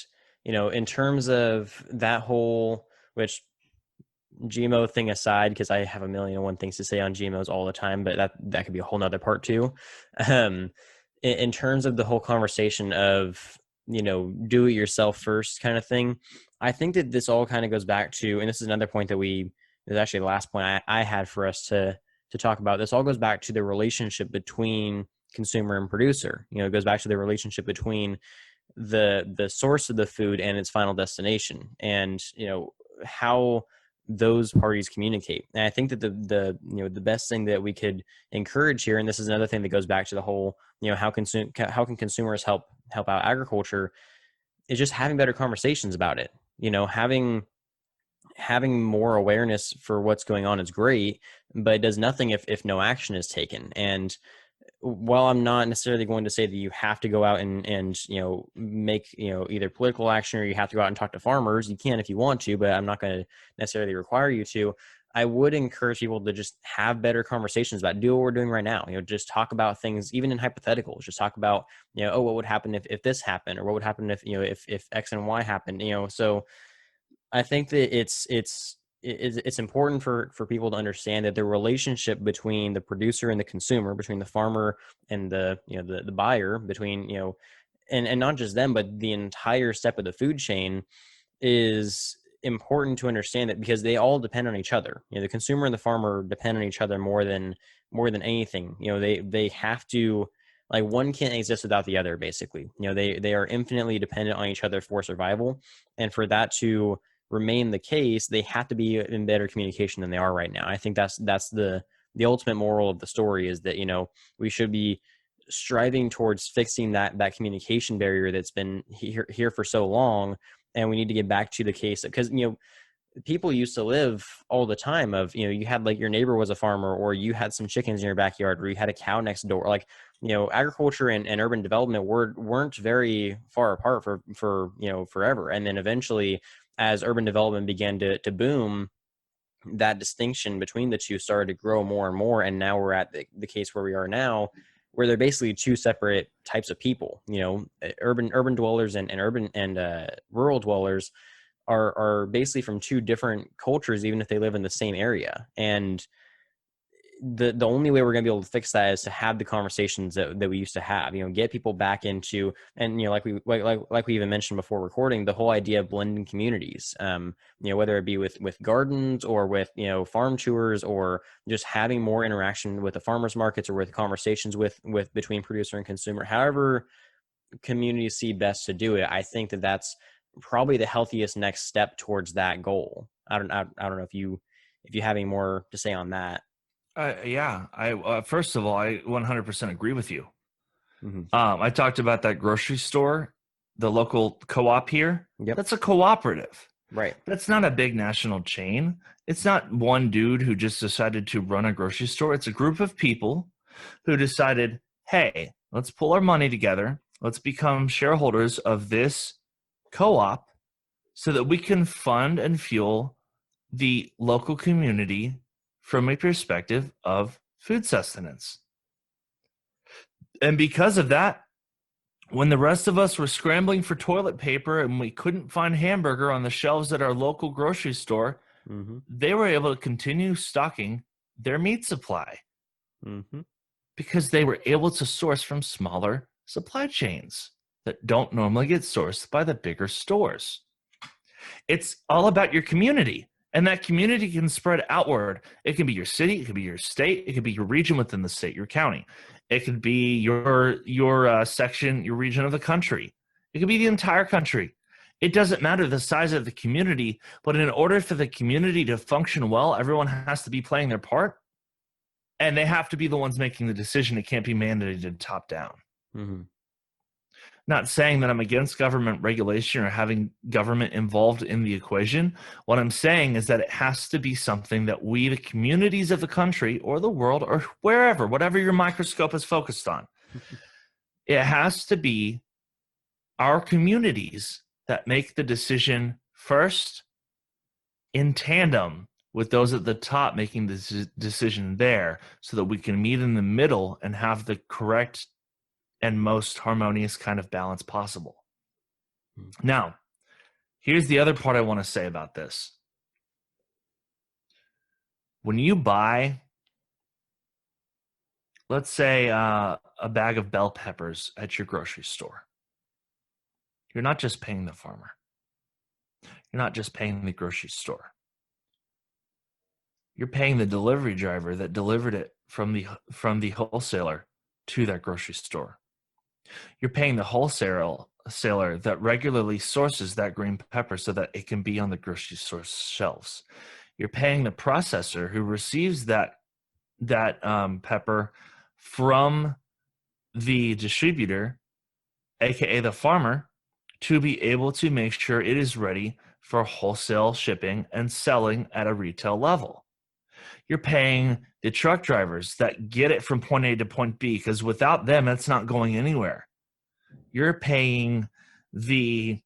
S2: in terms of that whole, which GMO thing aside, because I have a million and one things to say on GMOs all the time, but that could be a whole nother part too. in terms of the whole conversation of, do it yourself first kind of thing, I think that this all kind of goes back to, and this is another point that is actually the last point I had for us to talk about. This all goes back to the relationship between consumer and producer. It goes back to the relationship between the source of the food and its final destination, and how those parties communicate. And I think that the best thing that we could encourage here, and this is another thing that goes back to the whole, how can consumers help out agriculture, is just having better conversations about it. Having more awareness for what's going on is great, but it does nothing if no action is taken. And while I'm not necessarily going to say that you have to go out and make either political action, or you have to go out and talk to farmers, you can if you want to, but I'm not going to necessarily require you to. I would encourage people to just have better conversations about, do what we're doing right now. Just talk about things, even in hypotheticals. Just talk about, oh, what would happen if this happened, or what would happen if X and Y happened. So I think that it's important for people to understand that the relationship between the producer and the consumer, between the farmer and the buyer, between and not just them, but the entire step of the food chain, is important to understand that, because they all depend on each other. The consumer and the farmer depend on each other more than anything. They have to, like, one can't exist without the other, basically. They are infinitely dependent on each other for survival, and for that to remain the case, they have to be in better communication than they are right now. I think that's the ultimate moral of the story, is that we should be striving towards fixing that communication barrier that's been here for so long. And we need to get back to the case, because people used to live all the time of, you had, like, your neighbor was a farmer, or you had some chickens in your backyard, or you had a cow next door. Like, agriculture and urban development weren't very far apart for forever. And then eventually, as urban development began to boom, that distinction between the two started to grow more and more. And now we're at the case where we are now, where they're basically two separate types of people. Urban dwellers and urban and rural dwellers are basically from two different cultures, even if they live in the same area. And the only way we're going to be able to fix that is to have the conversations that we used to have. Get people back into, and like we even mentioned before recording, the whole idea of blending communities. Whether it be with gardens, or with farm tours, or just having more interaction with the farmers markets, or with conversations with between producer and consumer. However communities see best to do it, I think that's probably the healthiest next step towards that goal. I don't know if you have any more to say on that.
S1: Yeah, I first of all, I 100% agree with you.
S2: Mm-hmm.
S1: I talked about that grocery store, the local co-op here.
S2: Yep.
S1: That's a cooperative.
S2: Right.
S1: That's not a big national chain. It's not one dude who just decided to run a grocery store. It's a group of people who decided, hey, let's pull our money together. Let's become shareholders of this co-op so that we can fund and fuel the local community from a perspective of food sustenance. And because of that, when the rest of us were scrambling for toilet paper and we couldn't find hamburger on the shelves at our local grocery store,
S2: mm-hmm.
S1: they were able to continue stocking their meat supply
S2: mm-hmm.
S1: because they were able to source from smaller supply chains that don't normally get sourced by the bigger stores. It's all about your community. And that community can spread outward. It can be your city, it could be your state, it could be your region within the state, your county. It could be your section, your region of the country. It could be the entire country. It doesn't matter the size of the community, but in order for the community to function well, everyone has to be playing their part, and they have to be the ones making the decision. It can't be mandated top down.
S2: Mm-hmm.
S1: Not saying that I'm against government regulation or having government involved in the equation. What I'm saying is that it has to be something that we, the communities of the country or the world or wherever, whatever your microscope is focused on, it has to be our communities that make the decision first, in tandem with those at the top making the decision there, so that we can meet in the middle and have the correct and most harmonious kind of balance possible. Now, here's the other part I want to say about this. When you buy let's say a bag of bell peppers at your grocery store. You're not just paying the farmer. You're not just paying the grocery store. You're paying the delivery driver that delivered it from the wholesaler to that grocery store. You're paying the wholesaler that regularly sources that green pepper so that it can be on the grocery store shelves. You're paying the processor who receives that pepper from the distributor, aka the farmer, to be able to make sure it is ready for wholesale shipping and selling at a retail level. You're paying the truck drivers that get it from point A to point B, because without them, it's not going anywhere. You're paying the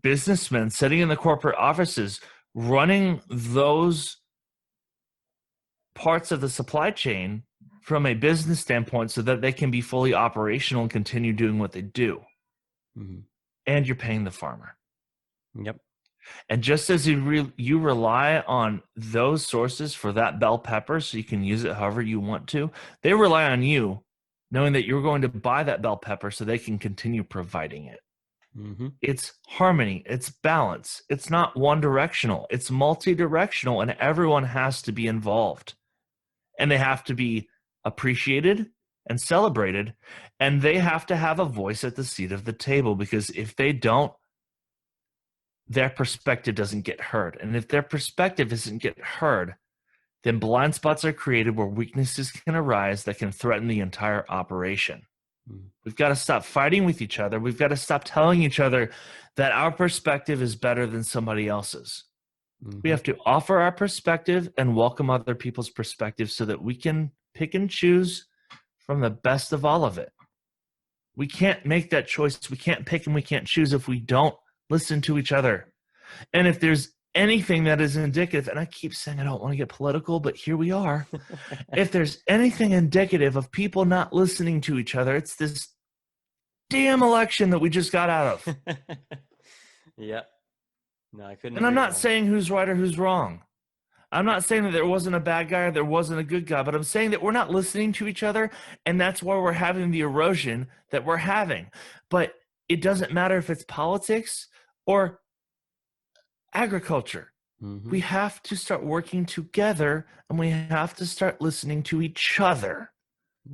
S1: businessmen sitting in the corporate offices running those parts of the supply chain from a business standpoint so that they can be fully operational and continue doing what they do.
S2: Mm-hmm.
S1: And you're paying the farmer.
S2: Yep.
S1: And just as you rely on those sources for that bell pepper so you can use it however you want to, they rely on you knowing that you're going to buy that bell pepper so they can continue providing it.
S2: Mm-hmm.
S1: It's harmony. It's balance. It's not one directional. It's multi-directional, and everyone has to be involved. And they have to be appreciated and celebrated, and they have to have a voice at the seat of the table, because if they don't, their perspective doesn't get heard. And if their perspective doesn't get heard, then blind spots are created where weaknesses can arise that can threaten the entire operation. We've got to stop fighting with each other. We've got to stop telling each other that our perspective is better than somebody else's.
S2: Mm-hmm.
S1: We have to offer our perspective and welcome other people's perspectives so that we can pick and choose from the best of all of it. We can't make that choice. We can't pick and we can't choose if we don't listen to each other. And if there's anything that is indicative, and I keep saying I don't want to get political, but here we are. If there's anything indicative of people not listening to each other, it's this damn election that we just got out of.
S2: Yeah. No, I couldn't.
S1: And I'm
S2: agree
S1: not
S2: more.
S1: saying who's right or who's wrong. I'm not saying that there wasn't a bad guy or there wasn't a good guy, but I'm saying that we're not listening to each other, and that's why we're having the erosion that we're having. But it doesn't matter if it's politics or agriculture.
S2: Mm-hmm.
S1: We have to start working together, and we have to start listening to each other.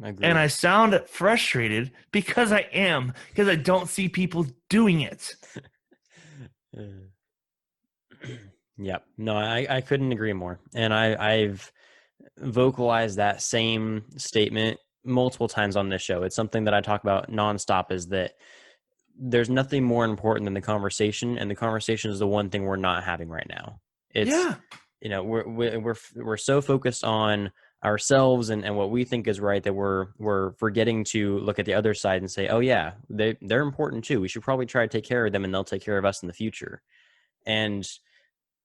S1: And I sound frustrated because I don't see people doing it.
S2: Yep. No, I couldn't agree more. And I've vocalized that same statement multiple times on this show. It's something that I talk about nonstop, is that there's nothing more important than the conversation, and the conversation is the one thing we're not having right now. It's, you know, we're so focused on ourselves and what we think is right that we're forgetting to look at the other side and say, oh yeah, they're important too. We should probably try to take care of them, and they'll take care of us in the future. And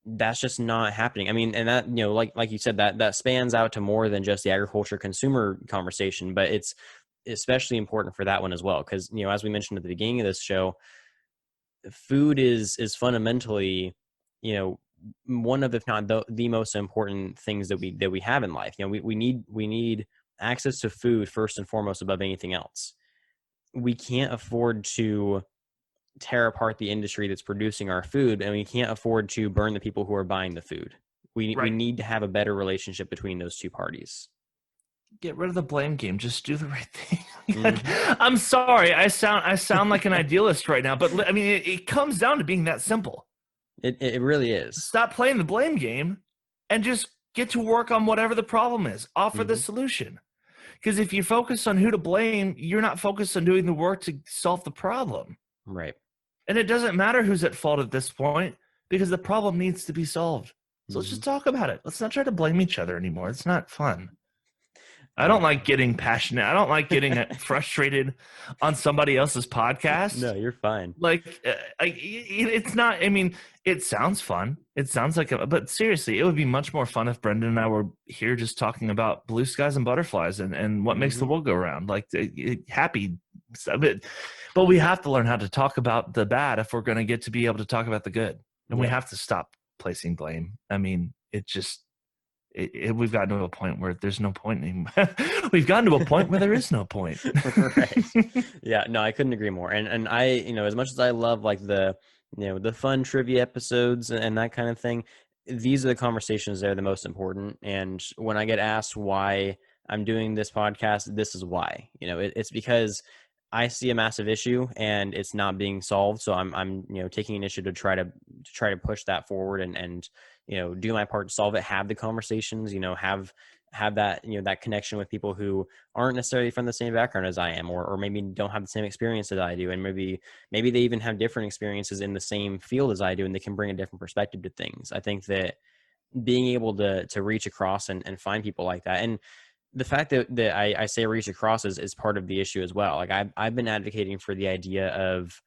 S2: that's just not happening. I mean, and that, you know, like you said, that spans out to more than just the agriculture consumer conversation, but it's especially important for that one as well. Cause, you know, as we mentioned at the beginning of this show, food is fundamentally, you know, one of, if not the most important things that we have in life. You know, we need access to food first and foremost above anything else. We can't afford to tear apart the industry that's producing our food, and we can't afford to burn the people who are buying the food. We need to have a better relationship between those two parties.
S1: Get rid of the blame game. Just do the right thing. I'm sorry. I sound like an idealist right now, but I mean, it comes down to being that simple.
S2: It really is.
S1: Stop playing the blame game and just get to work on whatever the problem is. Offer the solution. Because if you focus on who to blame, you're not focused on doing the work to solve the problem.
S2: Right.
S1: And it doesn't matter who's at fault at this point, because the problem needs to be solved. So let's just talk about it. Let's not try to blame each other anymore. It's not fun. I don't like getting passionate. I don't like getting frustrated on somebody else's podcast.
S2: No, you're fine.
S1: It's not, I mean, it sounds fun. It sounds like, but seriously, it would be much more fun if Brendan and I were here just talking about blue skies and butterflies and what makes the world go round. Like happy stuff. But we have to learn how to talk about the bad if we're going to get to be able to talk about the good. And we have to stop placing blame. I mean, it just, we've gotten to a point where there's no point anymore. We've gotten to a point where there is no point.
S2: Right. Yeah, no, I couldn't agree more. And I, as much as I love like the, the fun trivia episodes and that kind of thing, these are the conversations that are the most important. And when I get asked why I'm doing this podcast, this is why. It's because I see a massive issue and it's not being solved. So I'm taking initiative to try to push that forward and do my part to solve it, have the conversations, have that, that connection with people who aren't necessarily from the same background as I am, or maybe don't have the same experience as I do. And maybe they even have different experiences in the same field as I do, and they can bring a different perspective to things. I think that being able to reach across and find people like that. And the fact that I say reach across is part of the issue as well. Like I've been advocating for the idea of,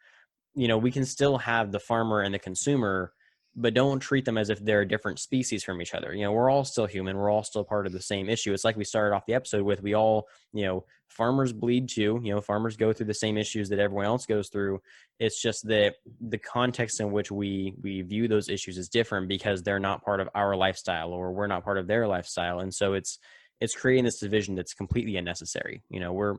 S2: we can still have the farmer and the consumer, but don't treat them as if they're a different species from each other. We're all still human. We're all still part of the same issue. It's like we started off the episode with, we all, farmers bleed too, farmers go through the same issues that everyone else goes through. It's just that the context in which we view those issues is different because they're not part of our lifestyle or we're not part of their lifestyle. And so it's creating this division that's completely unnecessary. We're,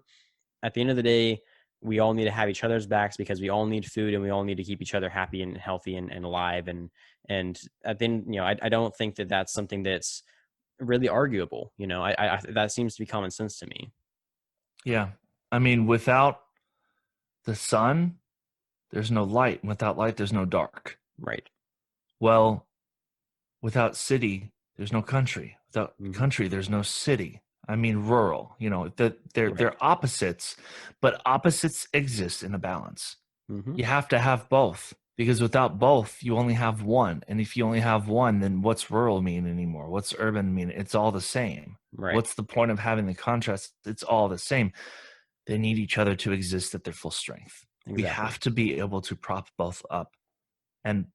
S2: at the end of the day, we all need to have each other's backs because we all need food and we all need to keep each other happy and healthy and alive. And at the end, I don't think that that's something that's really arguable. I that seems to be common sense to me.
S1: Yeah. I mean, without the sun, there's no light. Without light, there's no dark.
S2: Right.
S1: Well, without city, there's no country. Without country, there's no city. I mean, rural. They're opposites, but opposites exist in a balance. You have to have both, because without both, you only have one. And if you only have one, then what's rural mean anymore? What's urban mean? It's all the same.
S2: Right.
S1: What's the point of having the contrast? It's all the same. They need each other to exist at their full strength. Exactly. We have to be able to prop both up. And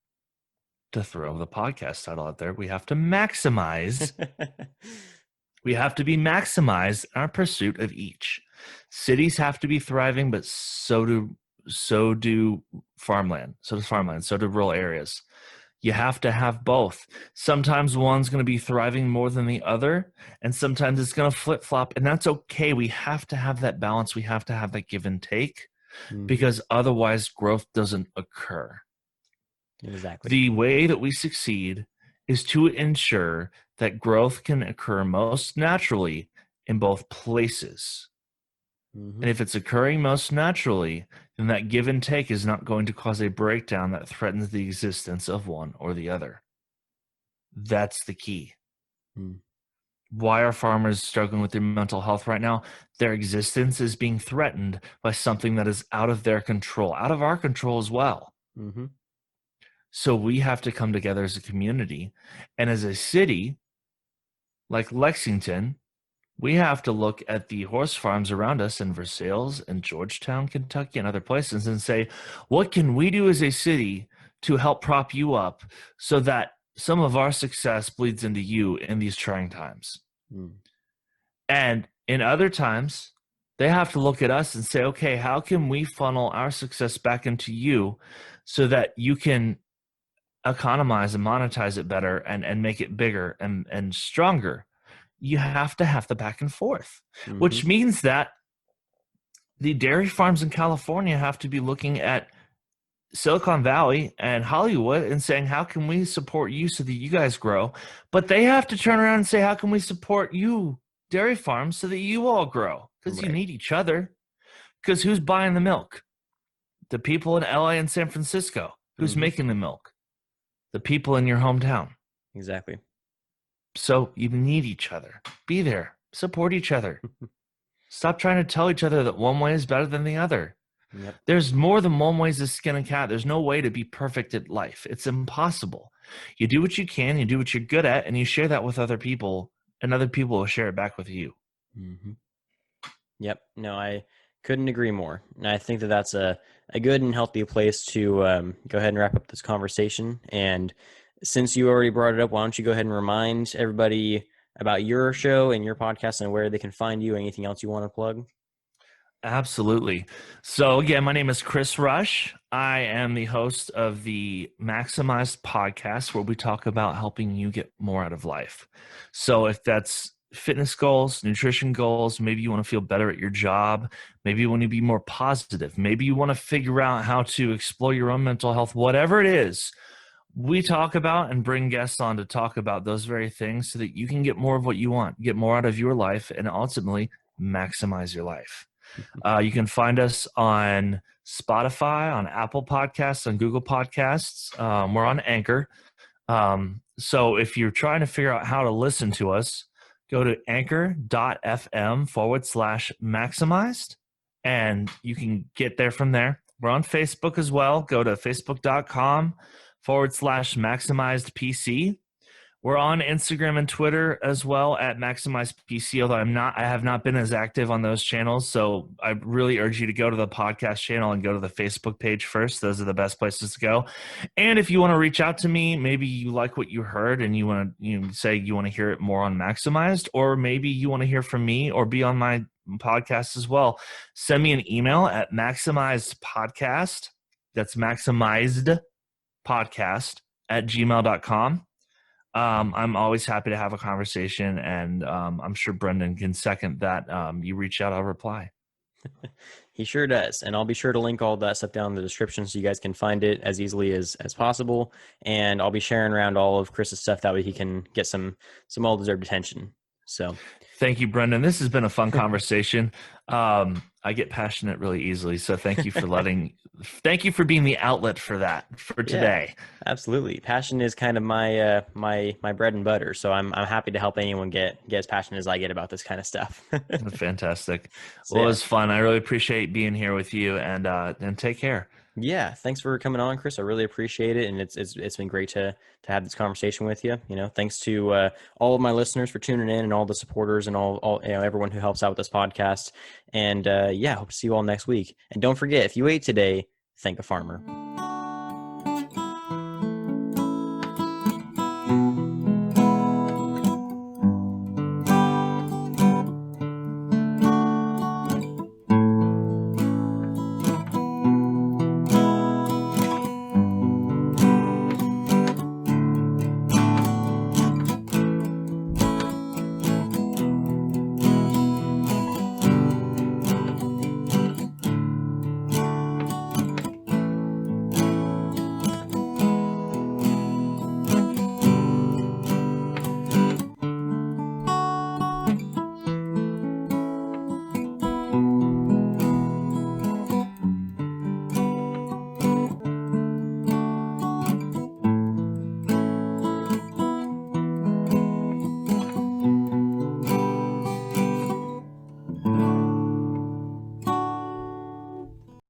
S1: to throw the podcast title out there, we have to maximize. We have to be maximized in our pursuit of each. Cities have to be thriving, but so do farmland. So does farmland. So do rural areas. You have to have both. Sometimes one's going to be thriving more than the other, and sometimes it's going to flip-flop, and that's okay. We have to have that balance. We have to have that give and take, because otherwise growth doesn't occur.
S2: Exactly.
S1: The way that we succeed is to ensure that growth can occur most naturally in both places. And if it's occurring most naturally, then that give and take is not going to cause a breakdown that threatens the existence of one or the other. That's the key. Why are farmers struggling with their mental health right now? Their existence is being threatened by something that is out of their control, out of our control as well. So we have to come together as a community. And as a city, like Lexington, we have to look at the horse farms around us in Versailles and Georgetown, Kentucky, and other places and say, what can we do as a city to help prop you up so that some of our success bleeds into you in these trying times? And in other times, they have to look at us and say, okay, how can we funnel our success back into you so that you can economize and monetize it better and make it bigger and stronger? You have to have the back and forth, which means that the dairy farms in California have to be looking at Silicon Valley and Hollywood and saying, how can we support you so that you guys grow? But they have to turn around and say, how can we support you, dairy farms, so that you all grow? Because you need each other. Because who's buying the milk? The people in LA and San Francisco. Who's making the milk? The people in your hometown.
S2: Exactly. So
S1: you need each other. Be there. Support each other. Stop trying to tell each other that one way is better than the other. There's more than one way to skin a cat. There's no way to be perfect at life. It's impossible. You do what you can, you do what you're good at, and you share that with other people, and other people will share it back with you.
S2: Yep. No, I couldn't agree more. And I think that that's a good and healthy place to go ahead and wrap up this conversation. And since you already brought it up, why don't you go ahead and remind everybody about your show and your podcast and where they can find you, anything else you want to plug?
S1: Absolutely. So, again, my name is Chris Rush. I am the host of the Maximized podcast, where we talk about helping you get more out of life. So, if that's fitness goals, nutrition goals, maybe you want to feel better at your job, maybe you want to be more positive, maybe you want to figure out how to explore your own mental health, whatever it is, we talk about and bring guests on to talk about those very things so that you can get more of what you want, get more out of your life, and ultimately maximize your life. You can find us on Spotify, on Apple Podcasts, on Google Podcasts. We're on Anchor. So if you're trying to figure out how to listen to us, go to anchor.fm/maximized, and you can get there from there. We're on Facebook as well. Go to facebook.com/maximized PC. We're on Instagram and Twitter as well at Maximize PC, although I have not been as active on those channels. So I really urge you to go to the podcast channel and go to the Facebook page first. Those are the best places to go. And if you want to reach out to me, maybe you like what you heard and you want to say you want to hear it more on Maximized, or maybe you want to hear from me or be on my podcast as well, send me an email at maximizedpodcast. That's maximizedpodcast@gmail.com. I'm always happy to have a conversation, and I'm sure Brendan can second that. You reach out, I'll reply.
S2: He sure does. And I'll be sure to link all that stuff down in the description so you guys can find it as easily as possible. And I'll be sharing around all of Chris's stuff, that way he can get some well-deserved attention. So
S1: thank you, Brendan. This has been a fun conversation. I get passionate really easily, so thank you for being the outlet for that for today.
S2: Yeah, absolutely. Passion is kind of my my bread and butter. So I'm happy to help anyone get as passionate as I get about this kind of stuff.
S1: Fantastic.
S2: So,
S1: well,
S2: yeah.
S1: It was fun. I really appreciate being here with you, and take care.
S2: Yeah, thanks for coming on, Chris. I really appreciate it, and it's been great to have this conversation with you. You know, thanks to all of my listeners for tuning in, and all the supporters, and all everyone who helps out with this podcast. And yeah, hope to see you all next week. And don't forget, if you ate today, thank a farmer.